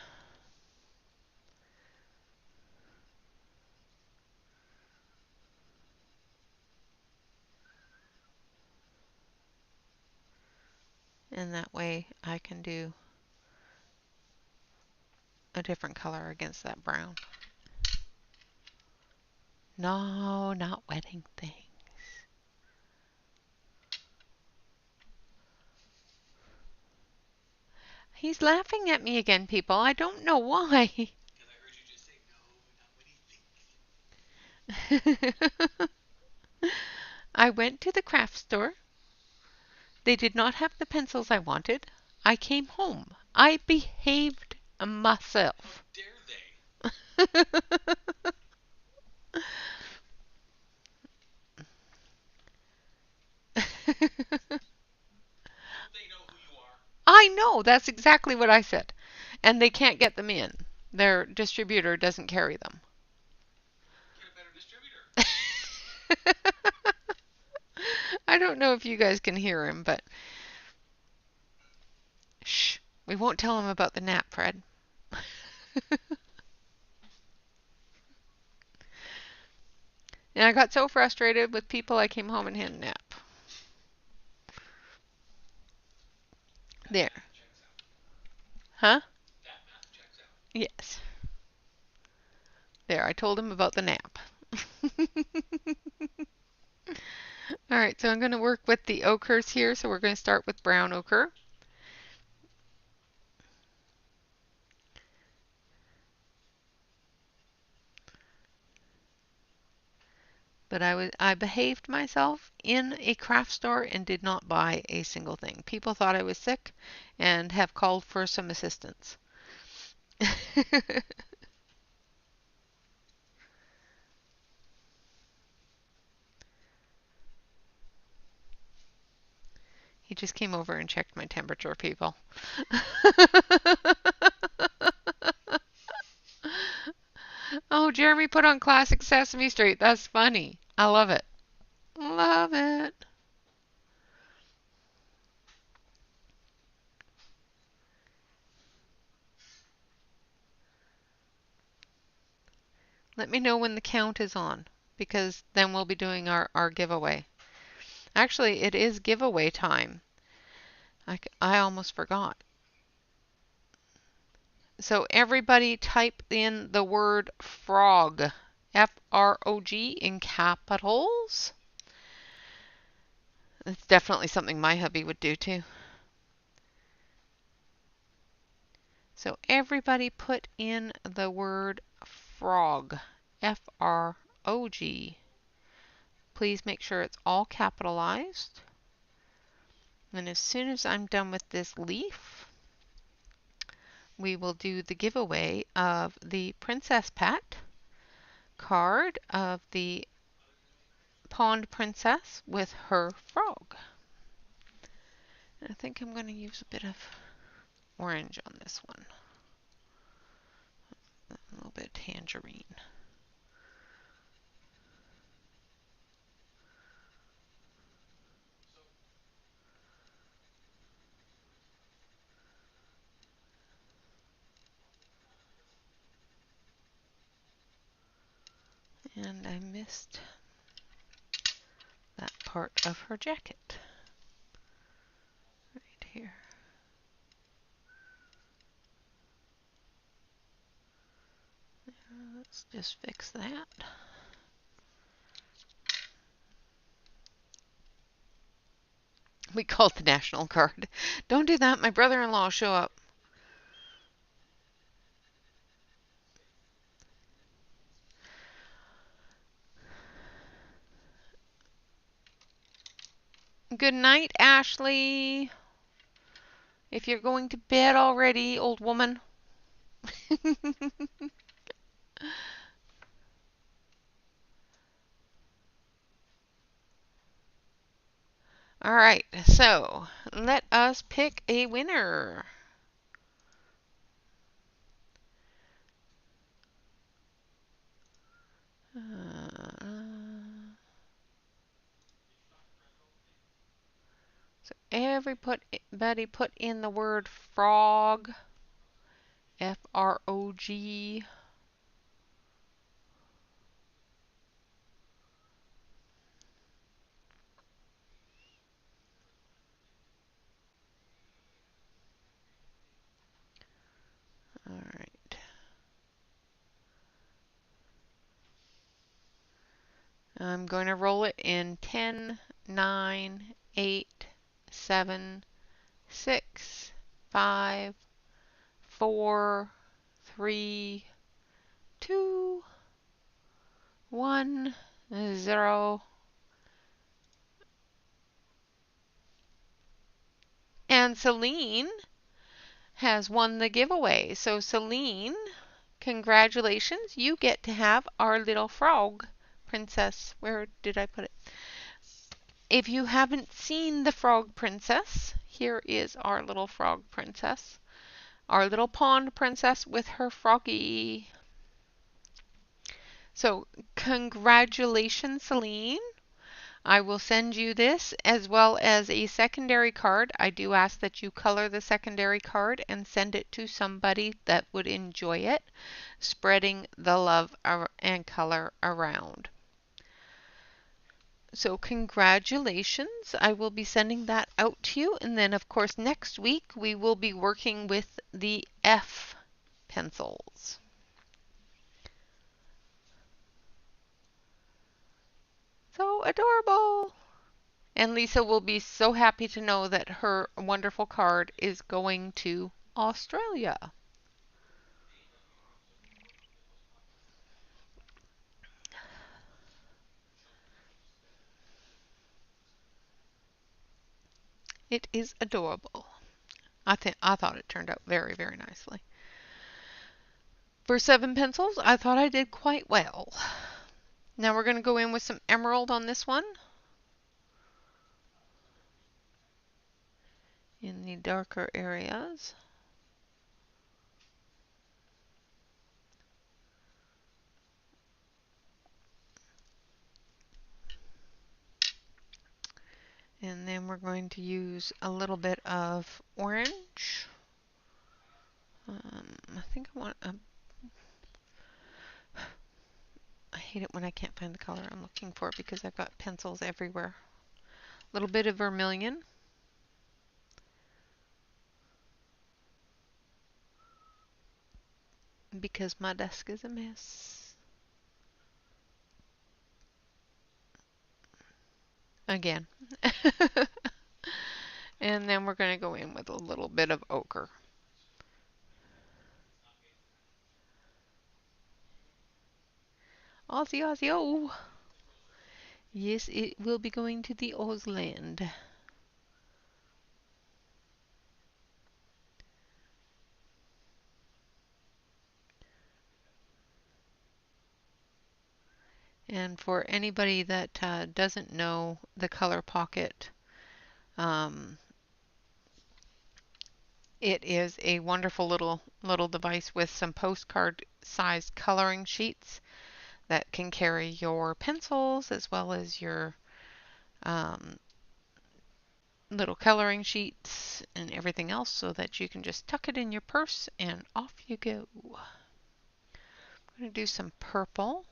And that way I can do a different color against that brown. No, not wetting things. He's laughing at me again, people. I don't know why. Because I heard you just say no, not wetting things. I went to the craft store. They did not have the pencils I wanted. I came home. I behaved myself. How dare they? I know, that's exactly what I said. And they can't get them in. Their distributor doesn't carry them. Get a better distributor. I don't know if you guys can hear him, but shh, we won't tell him about the nap, Fred. And I got so frustrated with people, I came home and had a nap. There. Huh? Yes. There, I told him about the nap. Alright, so I'm going to work with the ochres here. So we're going to start with brown ochre. But I behaved myself in a craft store and did not buy a single thing. People thought I was sick and have called for some assistance. He just came over and checked my temperature, people. Oh, Jeremy put on classic Sesame Street. That's funny. I love it. Love it. Let me know when the count is on, because then we'll be doing our giveaway. Actually, it is giveaway time. I almost forgot. So everybody type in the word frog. F-R-O-G in capitals. It's definitely something my hubby would do too. So everybody put in the word frog. F-R-O-G. Please make sure it's all capitalized. And as soon as I'm done with this leaf, we will do the giveaway of the Princess Pet card of the Pond Princess with her frog. And I think I'm going to use a bit of orange on this one. A little bit of tangerine. And I missed that part of her jacket. Right here. Let's just fix that. We called the National Guard. Don't do that. My brother-in-law will show up. Good night, Ashley. If you're going to bed already, old woman. All right, so let us pick a winner. So everybody put in the word frog, F-R-O-G. All right. I'm going to roll it in 10, 9, 8, 7, 6, 5, 4, 3, 2, 1, 0. And Celine has won the giveaway. So Celine, congratulations. You get to have our little frog princess. Where did I put it? If you haven't seen the frog princess, here is our little frog princess. Our little pond princess with her froggy. So congratulations, Celine. I will send you this as well as a secondary card. I do ask that you color the secondary card and send it to somebody that would enjoy it, spreading the love and color around. So congratulations. I will be sending that out to you. And then, of course, next week we will be working with the F pencils. So adorable. And Lisa will be so happy to know that her wonderful card is going to Australia. It is adorable. I thought it turned out very, very nicely. For 7 pencils, I thought I did quite well. Now we're going to go in with some emerald on this one. In the darker areas. And then we're going to use a little bit of orange. I think I want I hate it when I can't find the color I'm looking for because I've got pencils everywhere. A little bit of vermilion. Because my desk is a mess. Again. And then we're going to go in with a little bit of ochre. Aussie, Aussie, oh! Yes, it will be going to the Ausland. And for anybody that doesn't know the Color Pocket, it is a wonderful little device with some postcard-sized coloring sheets that can carry your pencils as well as your little coloring sheets and everything else so that you can just tuck it in your purse and off you go. I'm going to do some purple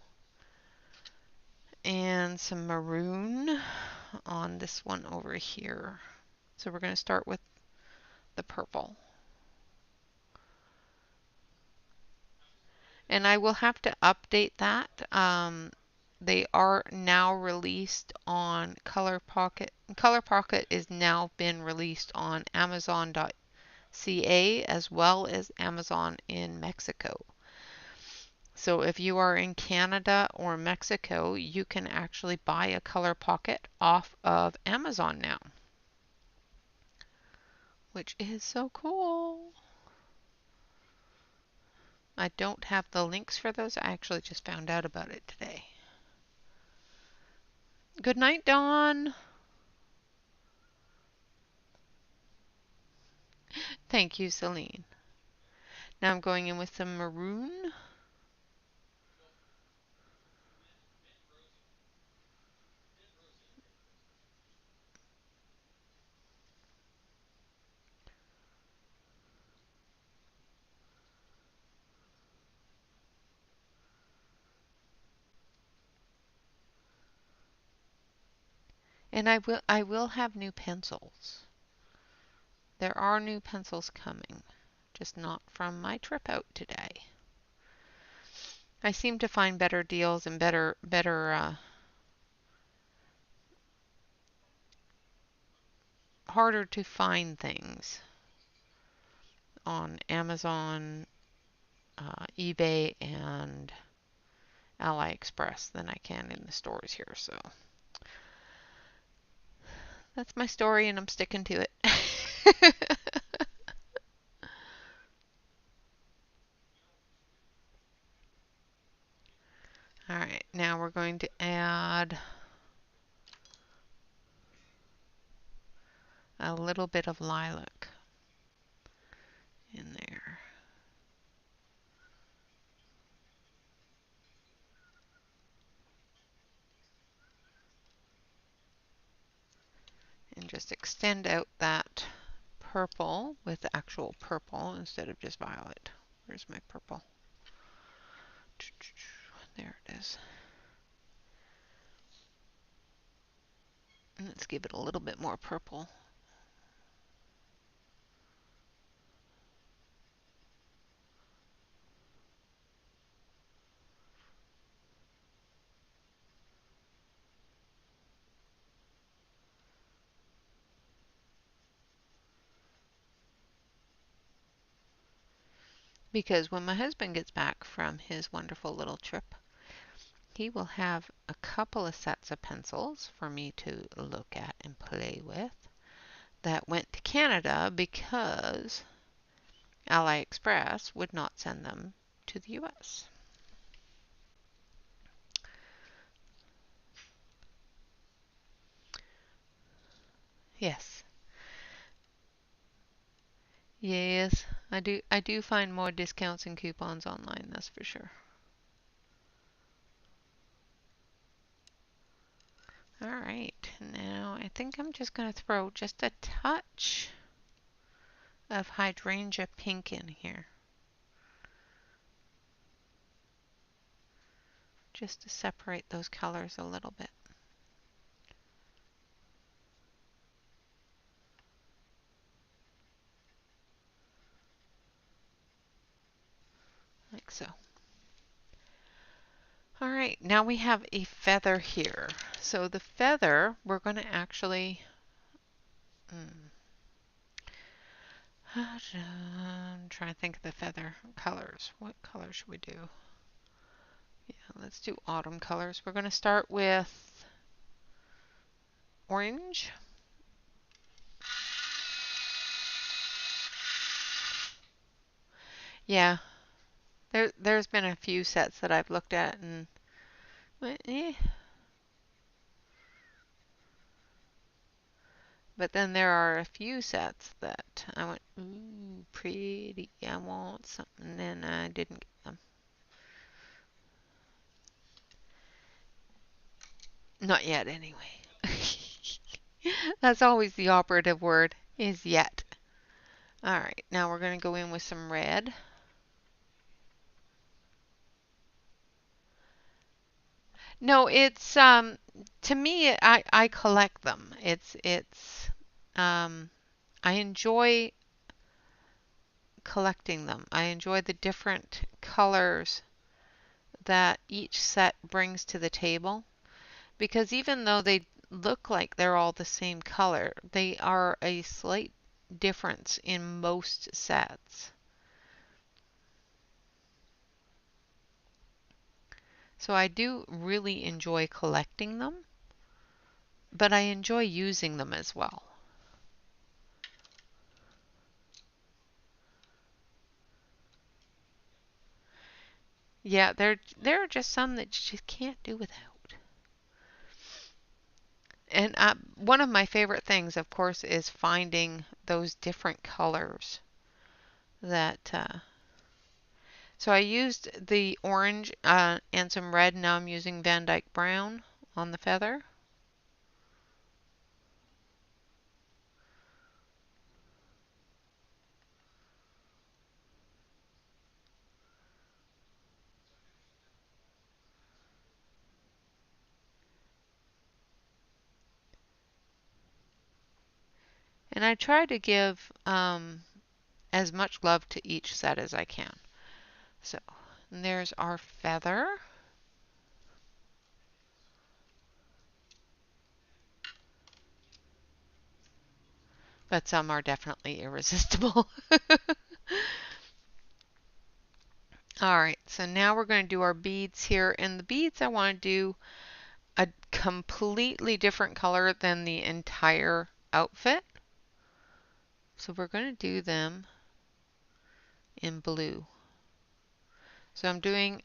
and some maroon on this one over here. So we're going to start with the purple. And I will have to update that. They are now released on Color Pocket. Color Pocket is now been released on Amazon.ca as well as Amazon in Mexico. So if you are in Canada or Mexico, you can actually buy a color pocket off of Amazon now, which is so cool. I don't have the links for those. I actually just found out about it today. Good night, Dawn. Thank you, Celine. Now I'm going in with some maroon. And I will have new pencils. There are new pencils coming, just not from my trip out today. I seem to find better deals and better harder to find things on Amazon, eBay, and AliExpress than I can in the stores here. So that's my story, and I'm sticking to it. All right, now we're going to add a little bit of lilac in there. And just extend out that purple with actual purple instead of just violet. Where's my purple? There it is. And let's give it a little bit more purple. Because when my husband gets back from his wonderful little trip, he will have a couple of sets of pencils for me to look at and play with that went to Canada because AliExpress would not send them to the US. Yes. Yes, I do find more discounts and coupons online, that's for sure. All right, now I think I'm just going to throw just a touch of hydrangea pink in here, just to separate those colors a little bit. Like so. All right, now we have a feather here. So the feather, we're going to actually I'm trying to think of the feather colors. What color should we do? Yeah, let's do autumn colors. We're going to start with orange. Yeah, there's been a few sets that I've looked at and eh. But then there are a few sets that I went, ooh, pretty. I want something, and I didn't get them. Not yet, anyway. That's always the operative word, is yet. All right, now we're going to go in with some red. No, it's to me, I collect them. It's I enjoy collecting them. I enjoy the different colors that each set brings to the table, because even though they look like they're all the same color, they are a slight difference in most sets. So I do really enjoy collecting them, but I enjoy using them as well. Yeah, there are just some that you just can't do without. And one of my favorite things, of course, is finding those different colors that so I used the orange and some red. Now I'm using Van Dyke Brown on the feather. And I try to give as much love to each set as I can. So and there's our feather. But some are definitely irresistible. All right, so now we're going to do our beads here. And the beads, I want to do a completely different color than the entire outfit. So we're going to do them in blue. So I'm doing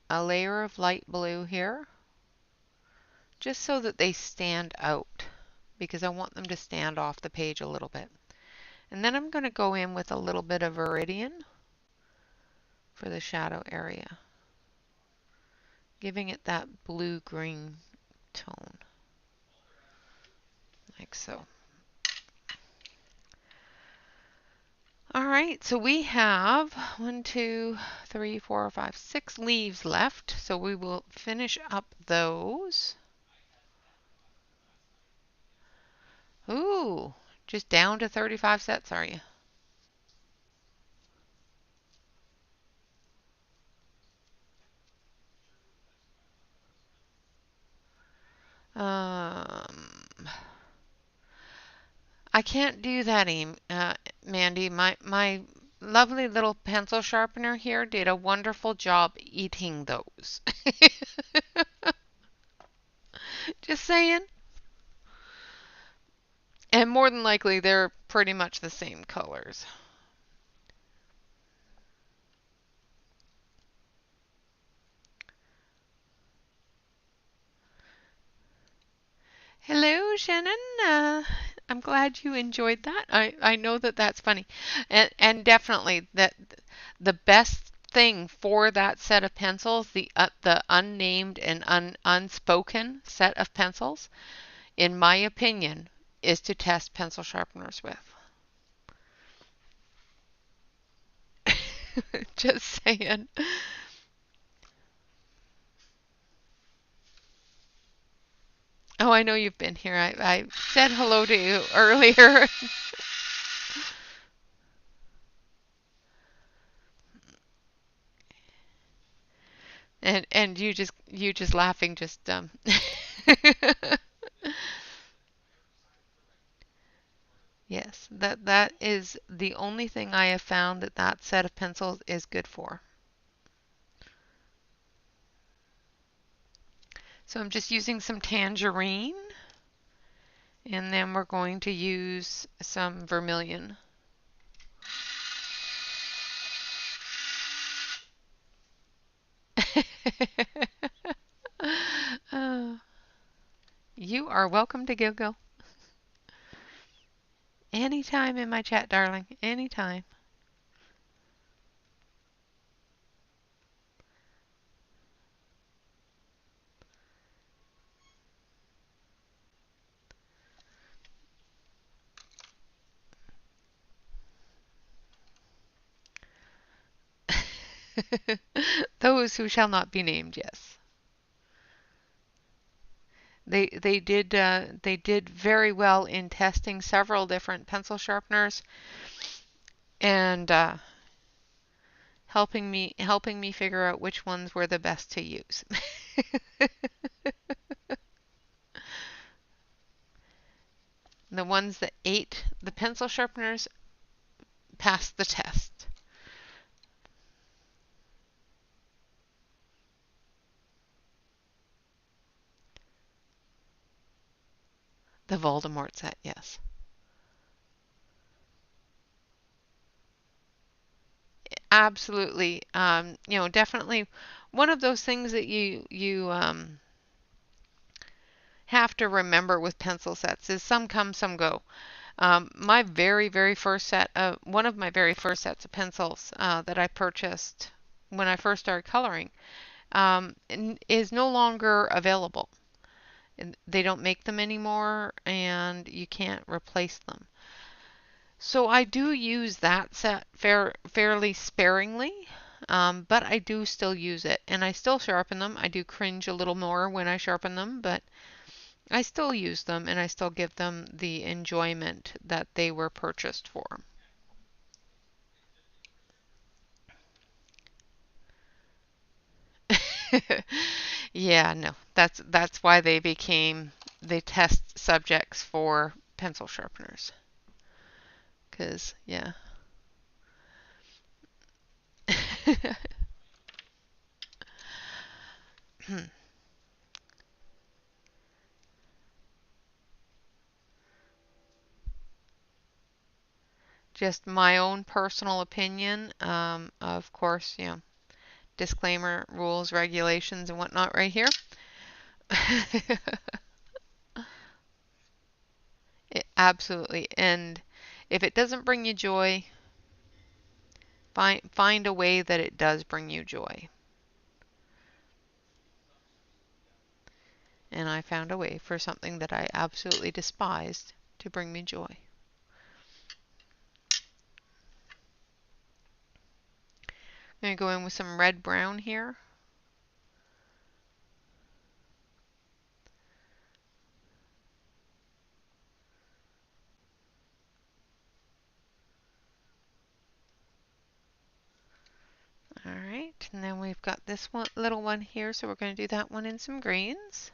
a layer of light blue here, just so that they stand out, because I want them to stand off the page a little bit. And then I'm going to go in with a little bit of Viridian for the shadow area, giving it that blue-green tone, like so. All right, so we have 1, 2, 3, 4, 5, 6 leaves left, so we will finish up those. Ooh, just down to 35 sets, are you? I can't do that, Mandy. My lovely little pencil sharpener here did a wonderful job eating those. Just saying. And more than likely, they're pretty much the same colors. Hello, Shannon. I'm glad you enjoyed that. I know that that's funny. And definitely that the best thing for that set of pencils, the unnamed and unspoken set of pencils, in my opinion, is to test pencil sharpeners with. Just saying. Oh, I know you've been here. I said hello to you earlier. And you just laughing just Yes, that is the only thing I have found that that set of pencils is good for. So I'm just using some tangerine, and then we're going to use some vermilion. uh, you are welcome to giggle. Anytime in my chat, darling. Anytime. Those who shall not be named, yes. They did very well in testing several different pencil sharpeners and helping me figure out which ones were the best to use. The ones that ate the pencil sharpeners passed the test. The Voldemort set, yes. Absolutely. Definitely one of those things that you have to remember with pencil sets is some come, some go. My very, very first set of one of my very first sets of pencils that I purchased when I first started coloring is no longer available. They don't make them anymore, and you can't replace them. So I do use that set fairly sparingly, but I do still use it, and I still sharpen them. I do cringe a little more when I sharpen them, but I still use them, and I still give them the enjoyment that they were purchased for. Yeah, no, that's why they became the test subjects for pencil sharpeners. 'Cause yeah. Just my own personal opinion. Of course, disclaimer, rules, regulations, and whatnot right here. Absolutely. And if it doesn't bring you joy, find a way that it does bring you joy. And I found a way for something that I absolutely despised to bring me joy. I'm going to go in with some red brown here. All right, and then we've got this one little one here, so we're going to do that one in some greens.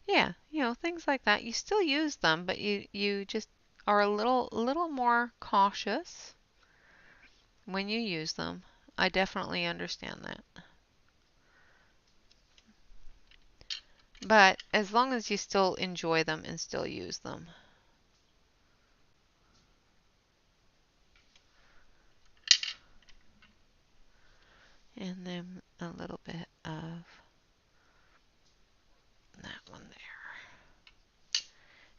Yeah, things like that. You still use them, but you just are a little more cautious when you use them. I definitely understand that. But as long as you still enjoy them and still use them. And then a little bit of that one there.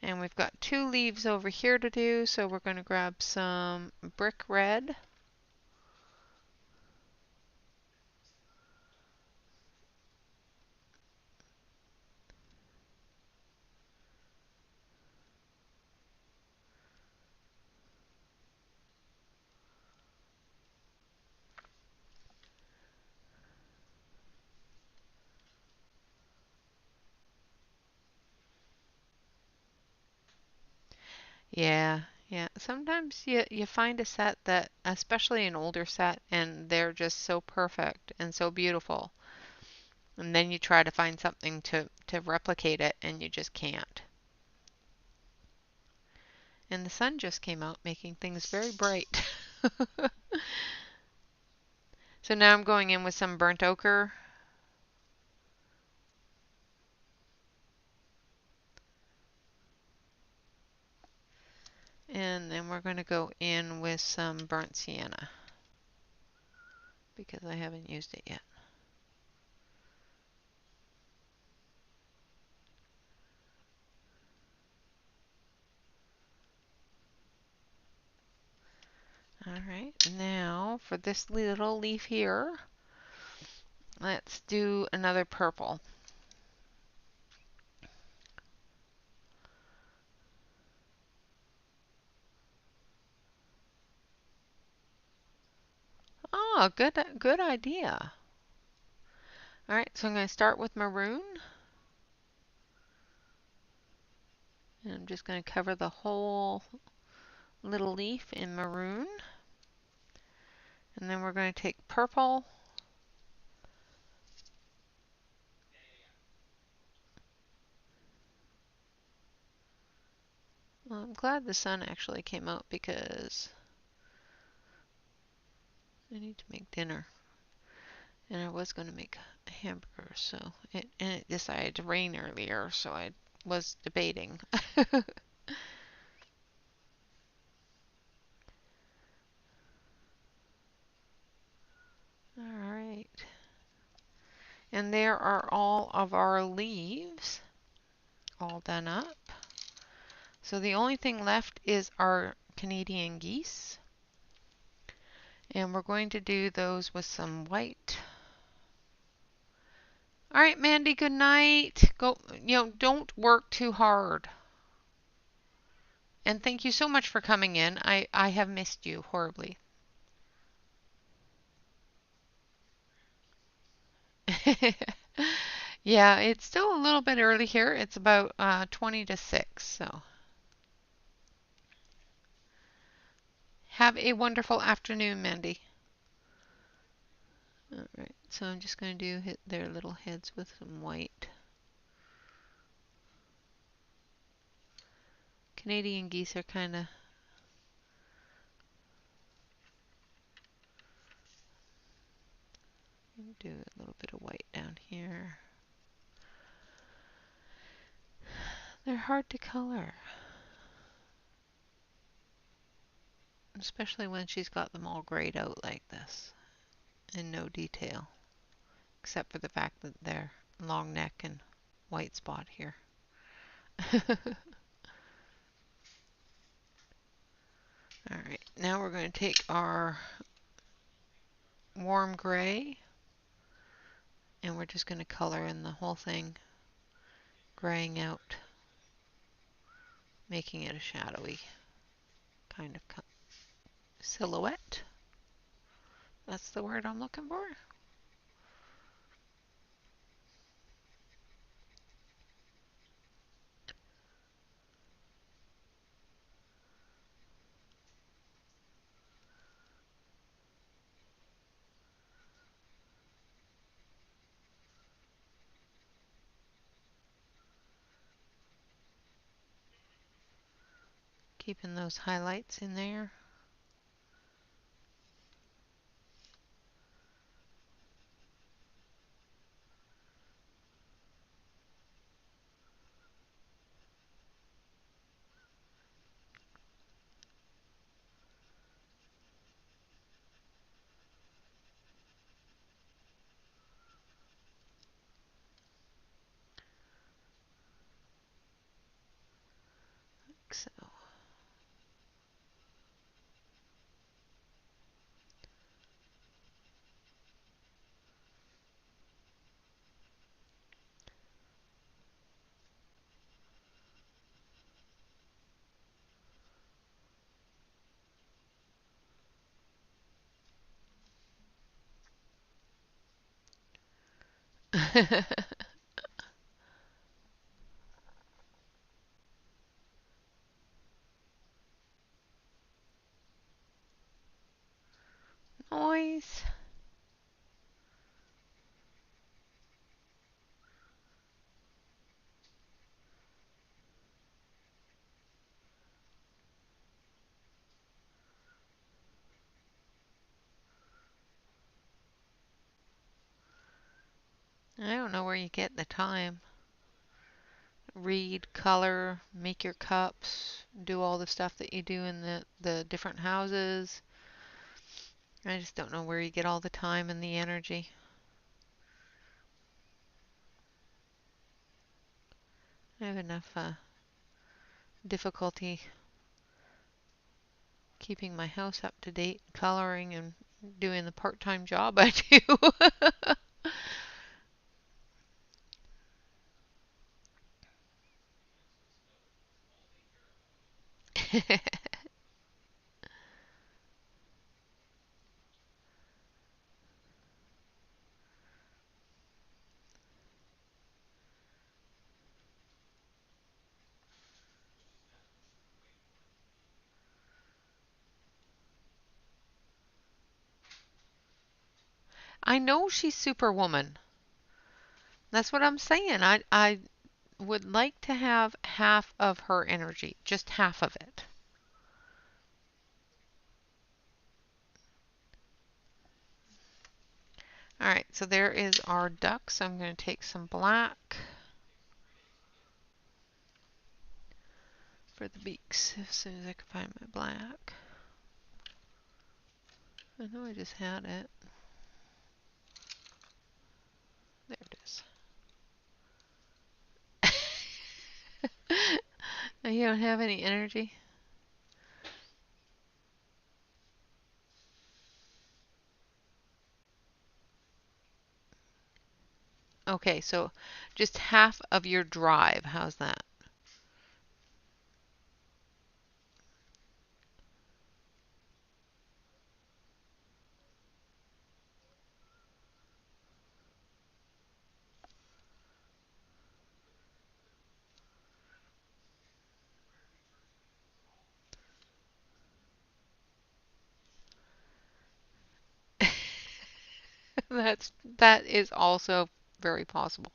And we've got two leaves over here to do, so we're going to grab some brick red. Yeah, yeah. Sometimes you find a set that, especially an older set, and they're just so perfect and so beautiful. And then you try to find something to replicate it, and you just can't. And the sun just came out, making things very bright. So now I'm going in with some burnt ochre. And then we're going to go in with some burnt sienna because I haven't used it yet. All right, now for this little leaf here, let's do another purple. Oh, good idea. All right, so I'm going to start with maroon. And I'm just going to cover the whole little leaf in maroon. And then we're going to take purple. Well, I'm glad the sun actually came out because I need to make dinner. And I was going to make a hamburger, and it decided to rain earlier, so I was debating. Alright. And there are all of our leaves all done up. So the only thing left is our Canadian geese. And we're going to do those with some white. Alright, Mandy, good night. Go, don't work too hard. And thank you so much for coming in. I have missed you horribly. Yeah, it's still a little bit early here. It's about 20 to 6. So have a wonderful afternoon, Mandy. All right, so I'm just going to do hit their little heads with some white. Canadian geese are kind of do a little bit of white down here. They're hard to color, especially when she's got them all grayed out like this and no detail, except for the fact that they're long neck and white spot here. Alright, now we're going to take our warm gray and we're just going to color in the whole thing, graying out, making it a shadowy kind of silhouette. That's the word I'm looking for. Keeping those highlights in there. Like so. Noise. I don't know where you get the time. Read, color, make your cups, do all the stuff that you do in the different houses. I just don't know where you get all the time and the energy. I have enough difficulty keeping my house up to date, coloring, and doing the part-time job I do. I know she's Superwoman. That's what I'm saying. I would like to have half of her energy, just half of it. All right, so there is our duck. So I'm going to take some black for the beaks as soon as I can find my black. I know I just had it. There it is. You don't have any energy? Okay, so just half of your drive. How's that? That is also very possible.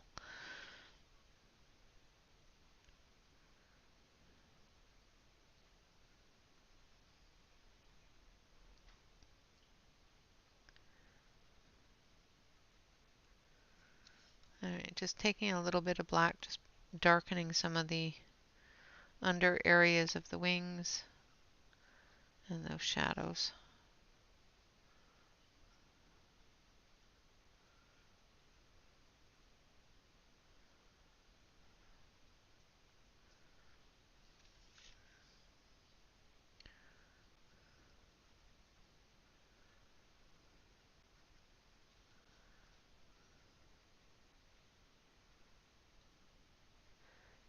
All right, just taking a little bit of black, just darkening some of the under areas of the wings and those shadows.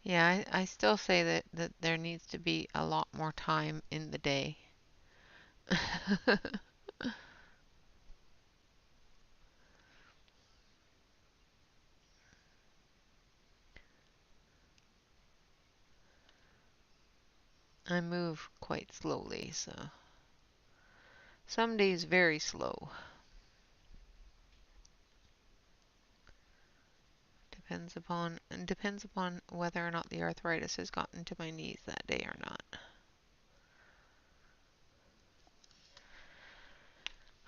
Yeah, I still say that there needs to be a lot more time in the day. I move quite slowly, so some days very slow. Depends upon whether or not the arthritis has gotten to my knees that day or not.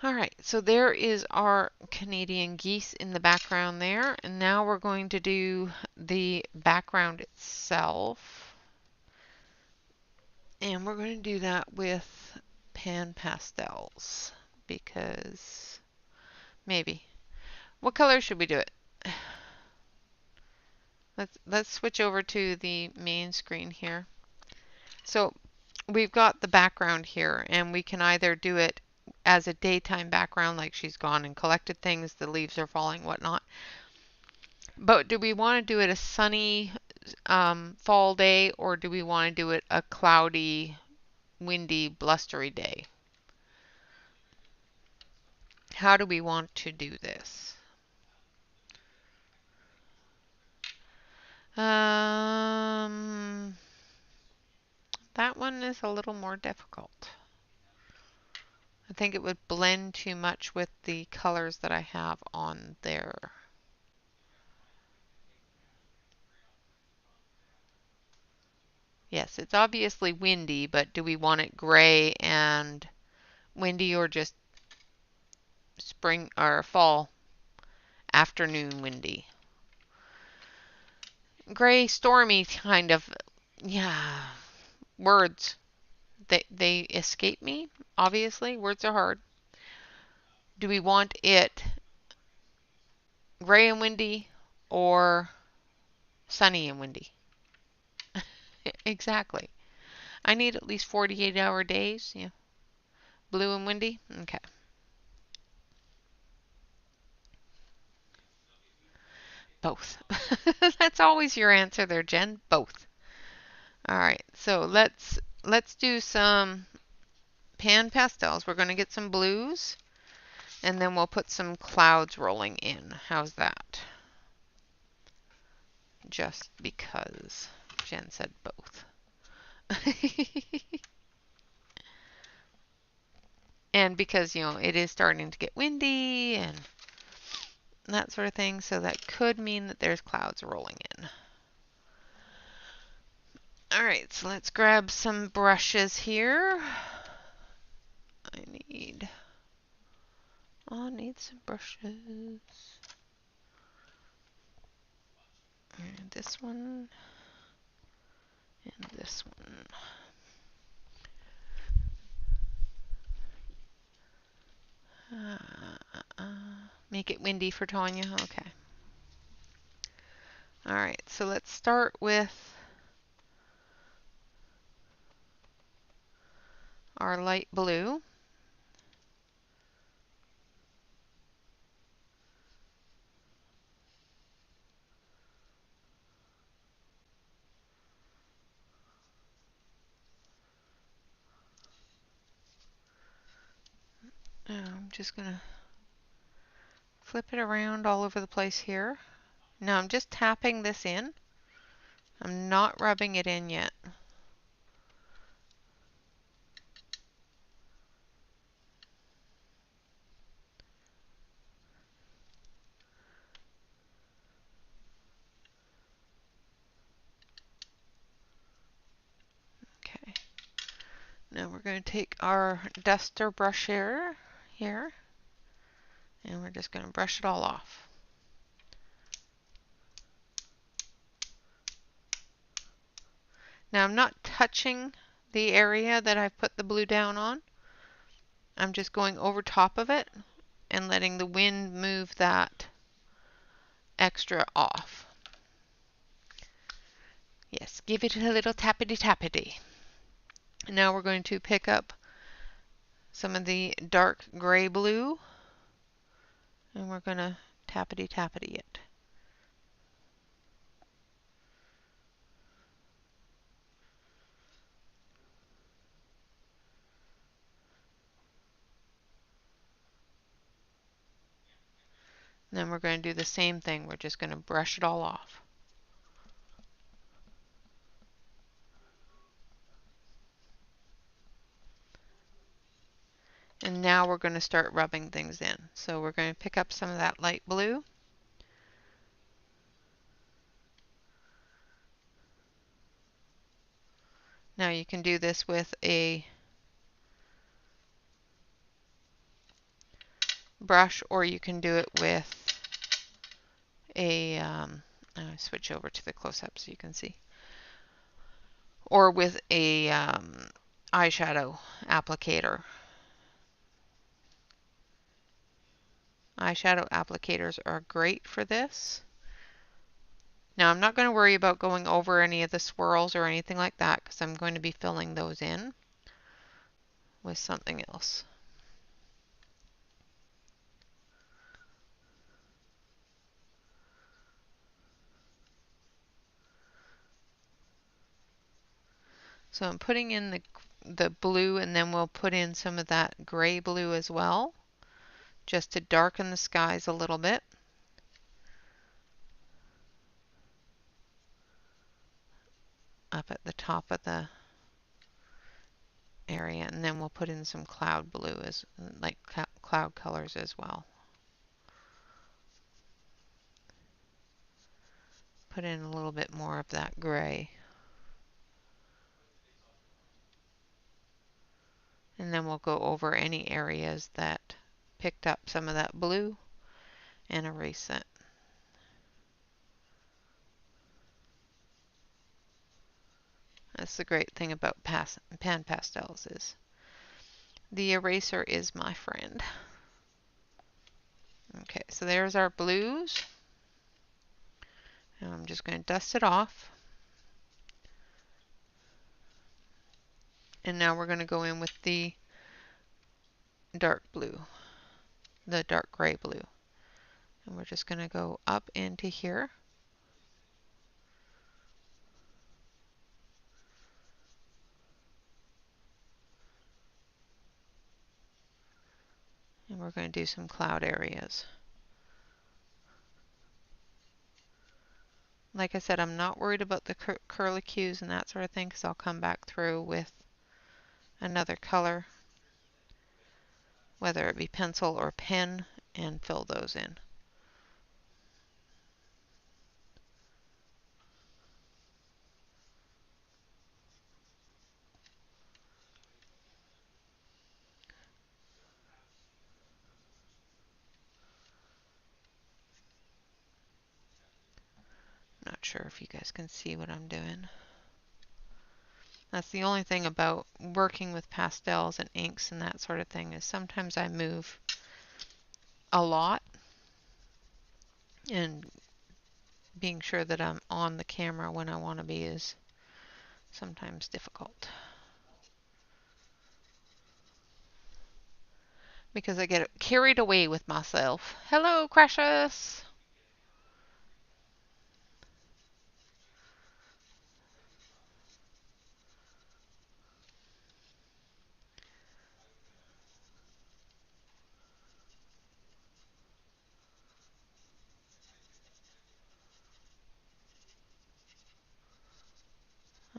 All right, so there is our Canadian geese in the background there, and now we're going to do the background itself. And we're going to do that with pan pastels because maybe. What color should we do it? Let's switch over to the main screen here. So we've got the background here, and we can either do it as a daytime background, like she's gone and collected things, the leaves are falling, whatnot. But do we want to do it a sunny fall day, or do we want to do it a cloudy, windy, blustery day? How do we want to do this? That one is a little more difficult. I think it would blend too much with the colors that I have on there. Yes, it's obviously windy, but do we want it gray and windy or just spring or fall afternoon windy? Gray, stormy kind of, yeah, words. They escape me, obviously. Words are hard. Do we want it gray and windy or sunny and windy? Exactly. I need at least 48-hour days. Yeah. Blue and windy? Okay. Both. That's always your answer there, Jen. Both. All right. So let's do some pan pastels. We're going to get some blues and then we'll put some clouds rolling in. How's that? Just because Jen said both. And because, it is starting to get windy and that sort of thing, so that could mean that there's clouds rolling in. All right, so let's grab some brushes here. I need Oh, need some brushes. And this one. And this one. Make it windy for Tanya. Okay. Alright, so let's start with our light blue. I'm just going to flip it around all over the place here. Now I'm just tapping this in. I'm not rubbing it in yet. Okay. Now we're going to take our duster brush here, and we're just going to brush it all off. Now I'm not touching the area that I've put the blue down on. I'm just going over top of it and letting the wind move that extra off. Yes, give it a little tappity tappity. Now we're going to pick up some of the dark gray blue and we're going to tappity tappity it. And then we're going to do the same thing. We're just going to brush it all off. And now we're going to start rubbing things in. So we're going to pick up some of that light blue. Now you can do this with a brush or you can do it with a, I'll switch over to the close-up so you can see, or with a eyeshadow applicator. Eyeshadow applicators are great for this. Now I'm not going to worry about going over any of the swirls or anything like that because I'm going to be filling those in with something else. So I'm putting in the blue and then we'll put in some of that gray blue as well, just to darken the skies a little bit. Up at the top of the area, and then we'll put in some cloud blue as like cloud colors as well. Put in a little bit more of that gray. And then we'll go over any areas that picked up some of that blue and erase it. That's the great thing about pan pastels is the eraser is my friend. Okay, so there's our blues. And I'm just going to dust it off. And now we're going to go in with the dark blue, the dark gray blue. And we're just going to go up into here. And we're going to do some cloud areas. Like I said, I'm not worried about the curlicues and that sort of thing because I'll come back through with another color, whether it be pencil or pen, and fill those in. sure if you guys can see what I'm doing. That's the only thing about working with pastels and inks and that sort of thing, is sometimes I move a lot, and being sure that I'm on the camera when I want to be is sometimes difficult. Because I get carried away with myself. Hello, Crassus!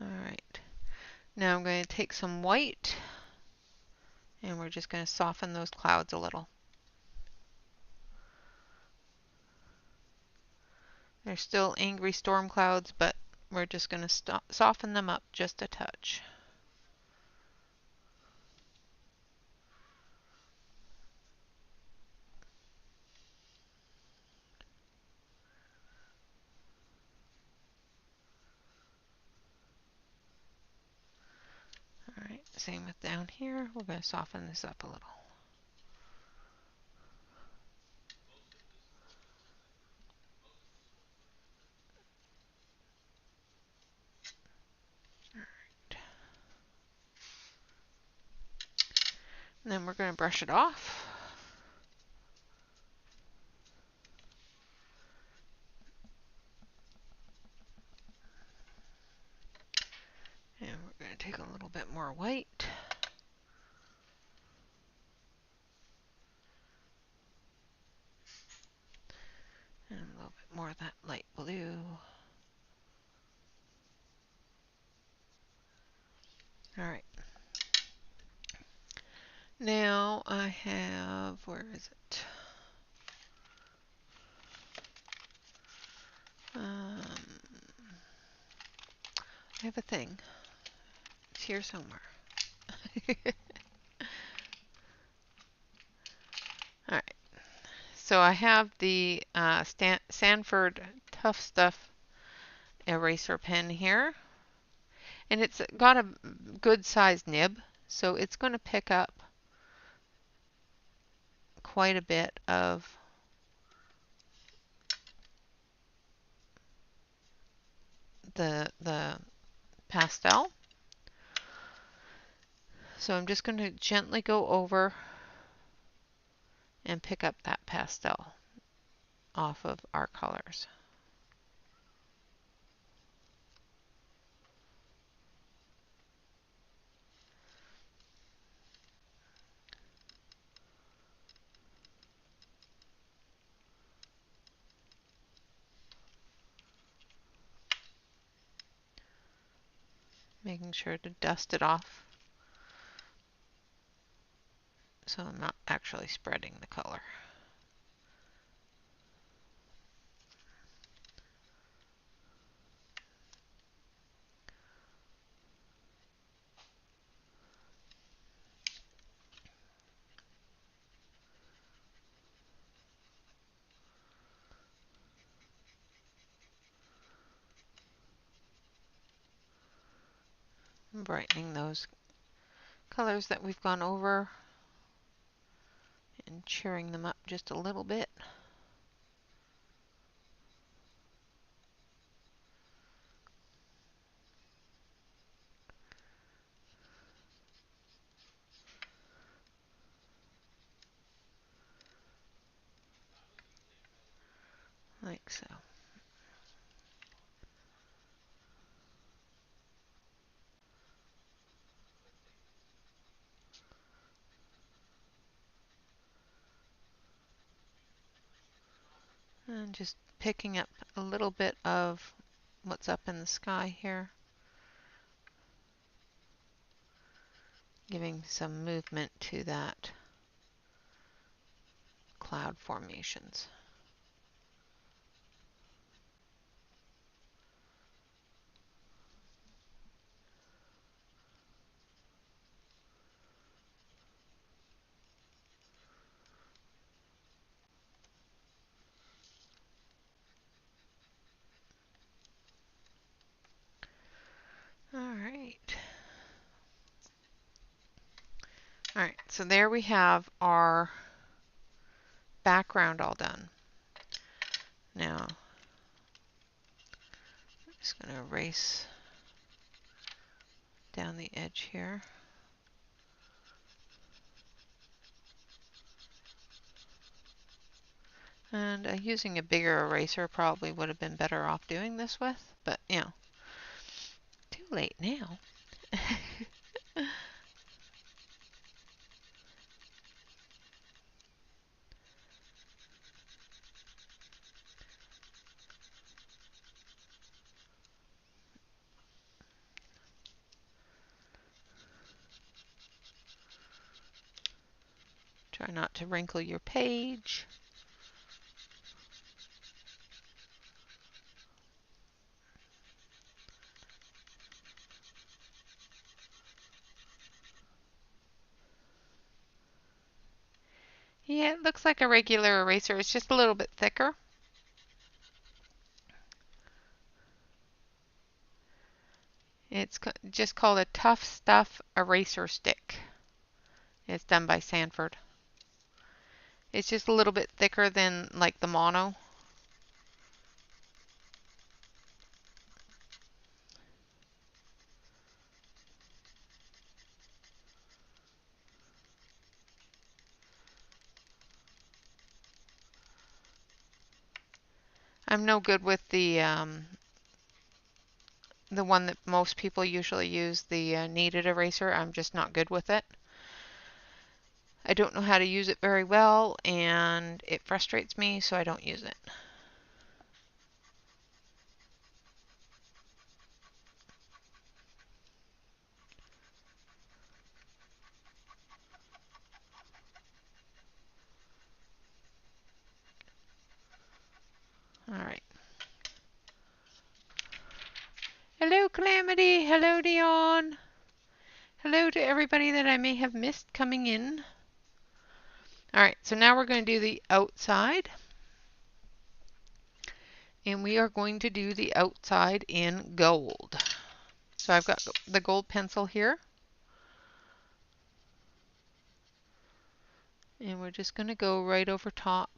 Alright, now I'm going to take some white and we're just going to soften those clouds a little. They're still angry storm clouds, but we're just going to soften them up just a touch. Alright, same with down here. We're going to soften this up a little. Alright. And then we're going to brush it off. And we're going to take a little bit more white. And a little bit more of that light blue. Alright. Now I have, where is it? I have a thing. It's here somewhere. Alright. So I have the Sanford Tough Stuff eraser pen here. And it's got a good sized nib, so it's going to pick up quite a bit of the pastel. So I'm just going to gently go over and pick up that pastel off of our colors. Making sure to dust it off so I'm not actually spreading the color. Brightening those colors that we've gone over and cheering them up just a little bit. Like so. And just picking up a little bit of what's up in the sky here. Giving some movement to that cloud formations. All right, so there we have our background all done. Now, I'm just going to erase down the edge here. And using a bigger eraser probably would have been better off doing this with, but you know, too late now. Try not to wrinkle your page. Yeah, it looks like a regular eraser. It's just a little bit thicker. It's just called a Tough Stuff Eraser Stick. It's done by Sanford. It's just a little bit thicker than like the mono. I'm no good with the one that most people usually use, the kneaded eraser. I'm just not good with it. I don't know how to use it very well, and it frustrates me, so I don't use it. All right. Hello, Calamity. Hello, Dion. Hello to everybody that I may have missed coming in. All right, so now we're going to do the outside. And we are going to do the outside in gold. So I've got the gold pencil here. And we're just going to go right over top.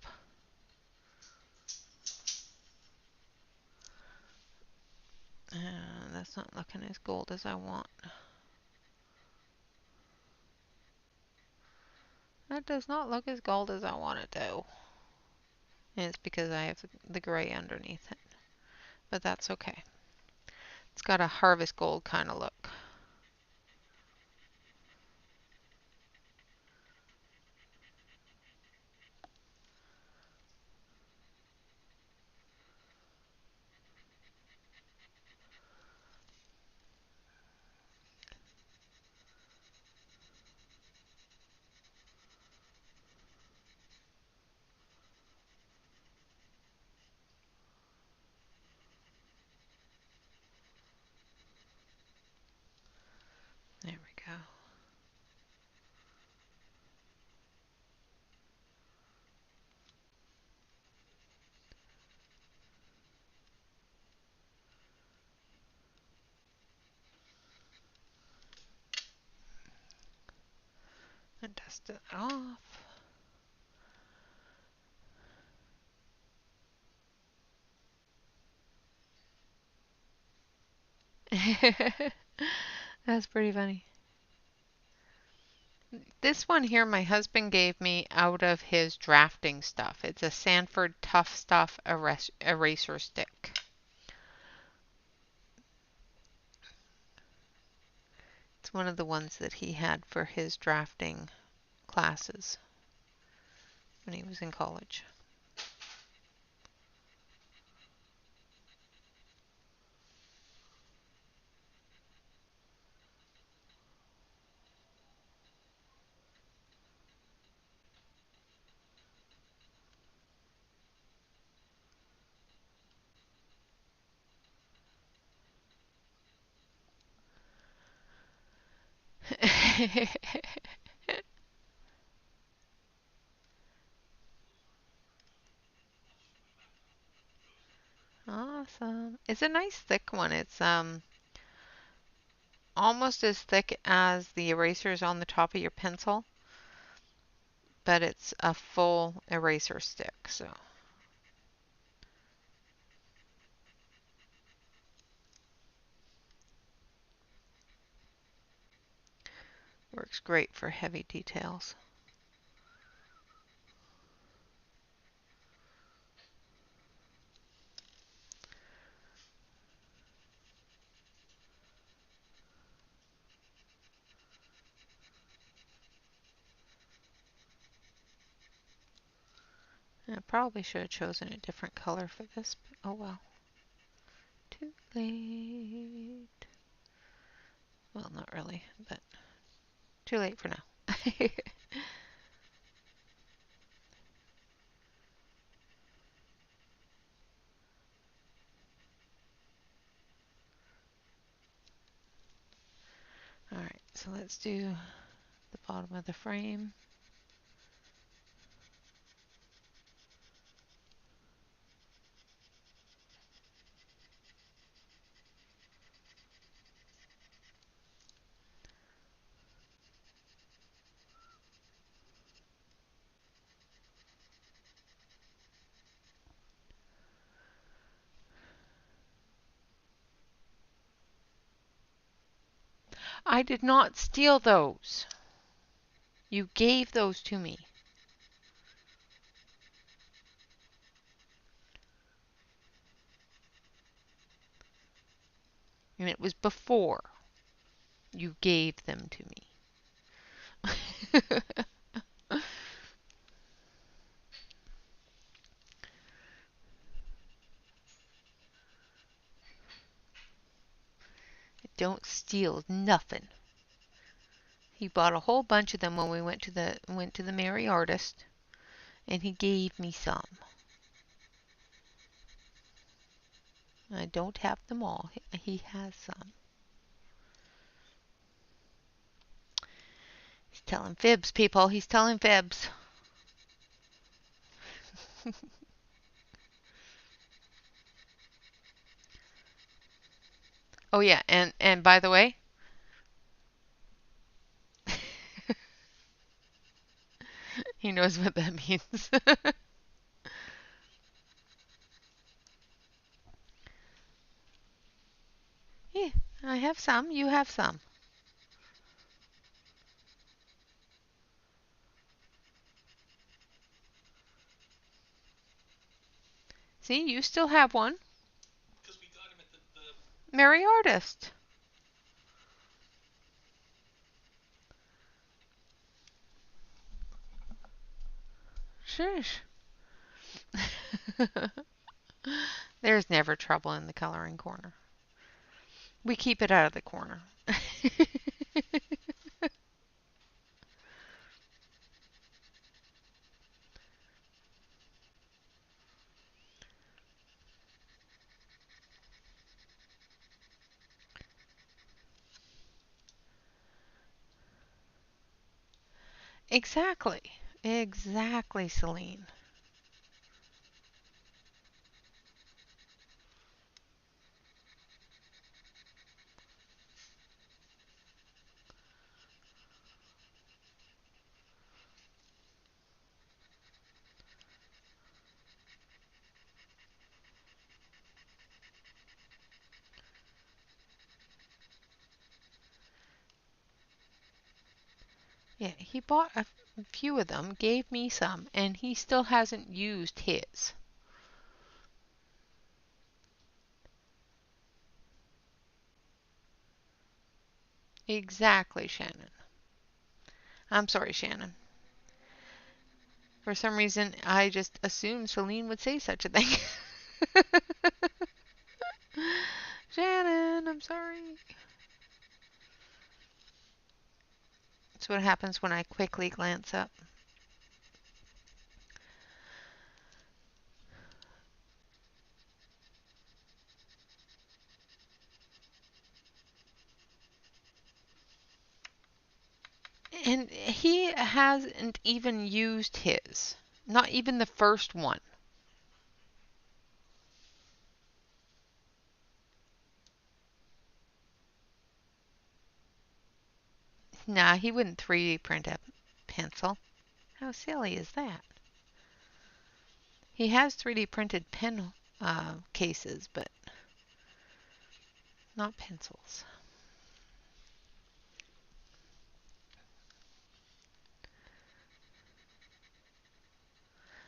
And that's not looking as gold as I want. That does not look as gold as I want it to. And it's because I have the gray underneath it. But that's okay. It's got a harvest gold kind of look. There we go. And dust it off. That's pretty funny. This one here my husband gave me out of his drafting stuff. It's a Sanford Tough Stuff eraser stick. It's one of the ones that he had for his drafting classes when he was in college. Awesome. It's a nice thick one. It's almost as thick as the erasers on the top of your pencil, but it's a full eraser stick, so. Works great for heavy details. I probably should have chosen a different color for this, but oh well. Too late. Well, not really, but too late for now. Alright, so let's do the bottom of the frame. I did not steal those. You gave those to me. And it was before you gave them to me. Don't steal nothing. He bought a whole bunch of them when we went to the Merry Artist, and he gave me some. I don't have them all. He has some. He's telling fibs, people. He's telling fibs. Oh yeah, and by the way, he knows what that means. Yeah, I have some. You have some. See, you still have one. Because we got him at the Merry Artist. Shush. There's never trouble in the coloring corner. We keep it out of the corner. Exactly. Exactly, Celine. Yeah, he bought a few of them, gave me some, and he still hasn't used his. Exactly, Shannon. I'm sorry, Shannon. For some reason, I just assumed Celine would say such a thing. Shannon, I'm sorry. That's what happens when I quickly glance up. And he hasn't even used his. Not even the first one. Nah, he wouldn't 3D print a pencil. How silly is that? He has 3D printed pen cases, but not pencils.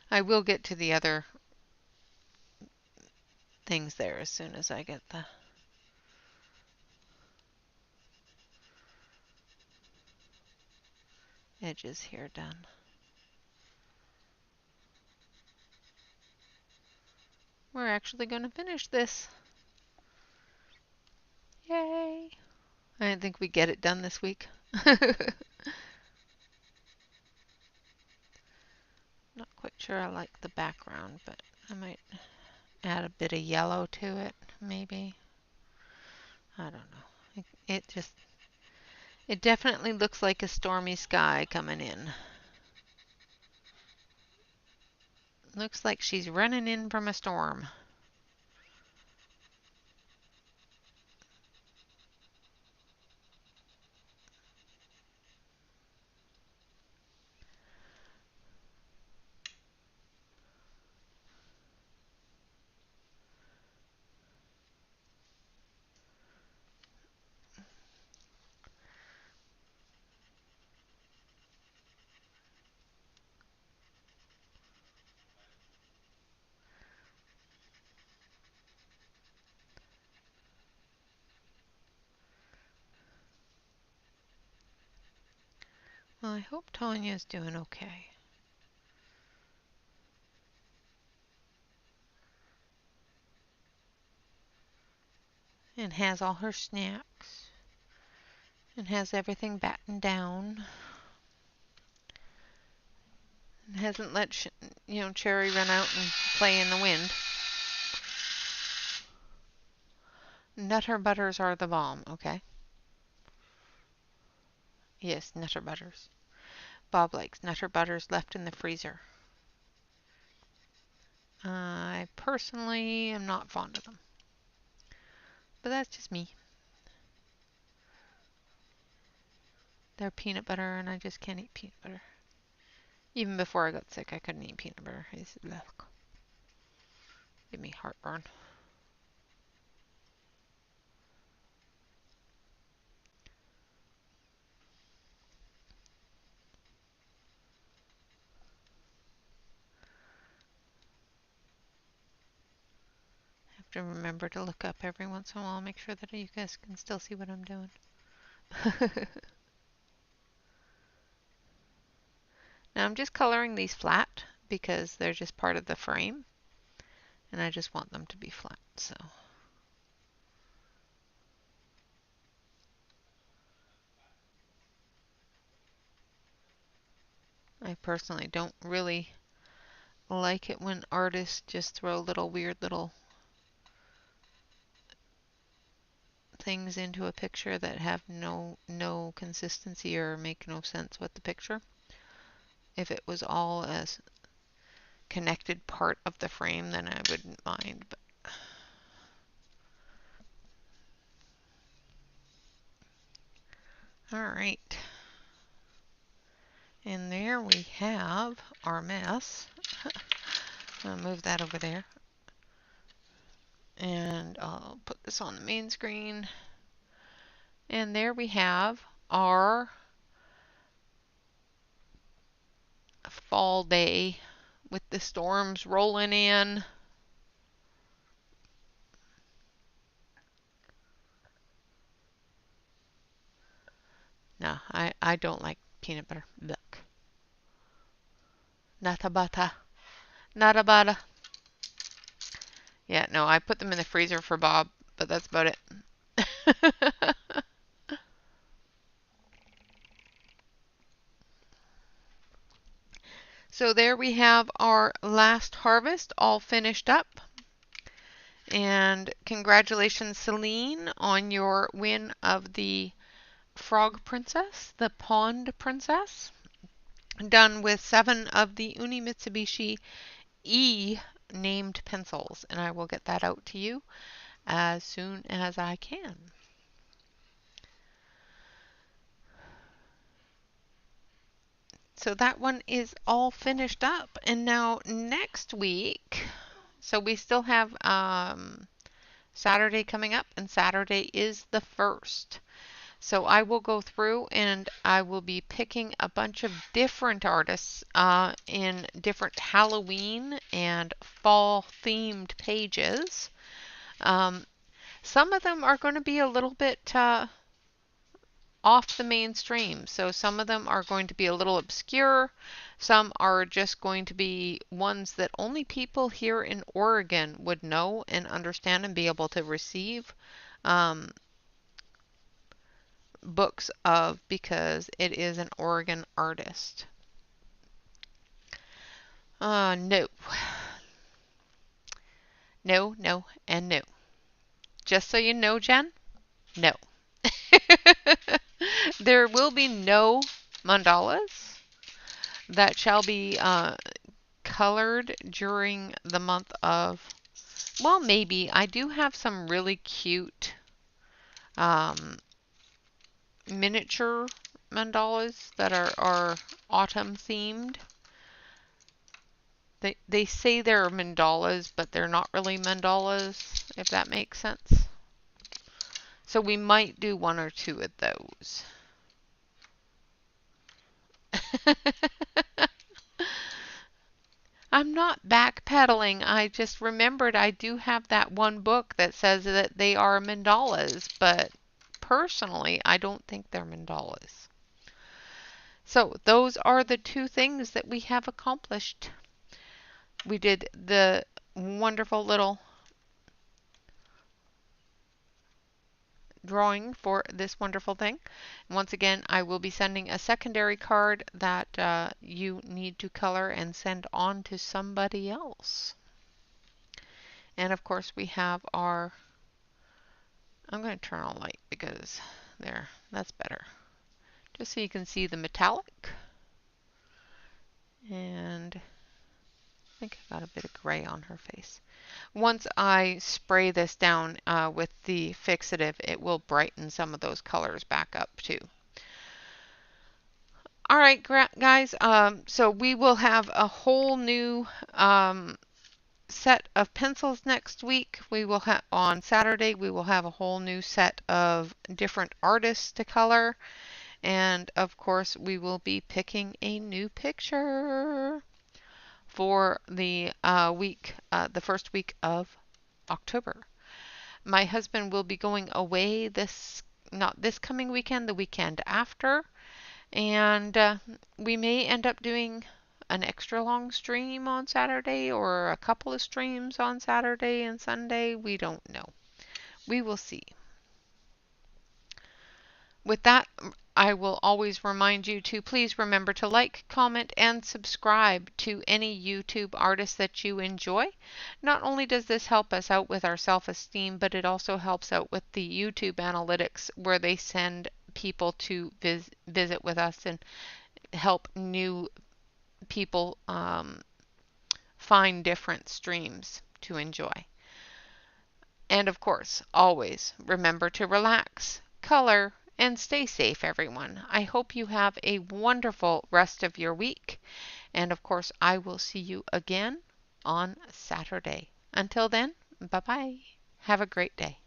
I will get to the other things there as soon as I get the edges here done. We're actually going to finish this. Yay! I didn't think we'd get it done this week. Not quite sure I like the background, but I might add a bit of yellow to it, maybe. I don't know. It definitely looks like a stormy sky coming in. Looks like she's running in from a storm. Well, I hope Tanya's doing okay. And has all her snacks. And has everything battened down. And hasn't let Cherry run out and play in the wind. Nutter butters are the bomb, okay? Yes, Nutter butters. Bob likes Nutter butters left in the freezer. I personally am not fond of them. But that's just me. They're peanut butter and I just can't eat peanut butter. Even before I got sick, I couldn't eat peanut butter. It's, ugh, give me heartburn. Have to remember to look up every once in a while, make sure that you guys can still see what I'm doing. Now I'm just coloring these flat because they're just part of the frame and I just want them to be flat, so. I personally don't really like it when artists just throw little weird little things into a picture that have no consistency or make no sense with the picture. If it was all a connected part of the frame, then I wouldn't mind. But all right. And there we have our mess. I'll move that over there. And I'll put this on the main screen. And there we have our fall day with the storms rolling in. No, I don't like peanut butter. Look. Nata bata. Nata bata. Yeah, no, I put them in the freezer for Bob, but that's about it. So there we have our last harvest all finished up. And congratulations, Celine, on your win of the Frog Princess, the Pond Princess. Done with 7 of the Uni Mitsubishi E named pencils. And I will get that out to you as soon as I can. So that one is all finished up. And now next week, so we still have Saturday coming up, and Saturday is the 1st. So I will go through and I will be picking a bunch of different artists in different Halloween and fall themed pages. Um, some of them are going to be a little bit off the mainstream. So some of them are going to be a little obscure. Some are just going to be ones that only people here in Oregon would know and understand and be able to receive um, books of, because it is an Oregon artist. No. No, no, and no. Just so you know, Jen, no. There will be no mandalas that shall be colored during the month of, well, maybe. I do have some really cute um, miniature mandalas that are autumn themed. They say they're mandalas, but they're not really mandalas, if that makes sense. So we might do one or two of those. I'm not backpedaling. I just remembered I do have that one book that says that they are mandalas, but personally, I don't think they're mandalas. So those are the two things that we have accomplished. We did the wonderful little drawing for this wonderful thing. Once again, I will be sending a secondary card that you need to color and send on to somebody else. And of course, we have our, I'm going to turn on light because there, that's better. Just so you can see the metallic. And I think I got a bit of gray on her face. Once I spray this down with the fixative, it will brighten some of those colors back up too. All right, guys, so we will have a whole new set of pencils next week. We will have on Saturday, we will have a whole new set of different artists to color. And of course, we will be picking a new picture for the the first week of October. My husband will be going away not this coming weekend, the weekend after. And we may end up doing an extra long stream on Saturday or a couple of streams on Saturday and Sunday. We don't know. We will see. With that, I will always remind you to please remember to like, comment, and subscribe to any YouTube artist that you enjoy. Not only does this help us out with our self-esteem, but it also helps out with the YouTube analytics where they send people to visit with us and help new people find different streams to enjoy. And of course, always remember to relax, color, and stay safe, everyone. I hope you have a wonderful rest of your week. And of course, I will see you again on Saturday. Until then, bye-bye. Have a great day.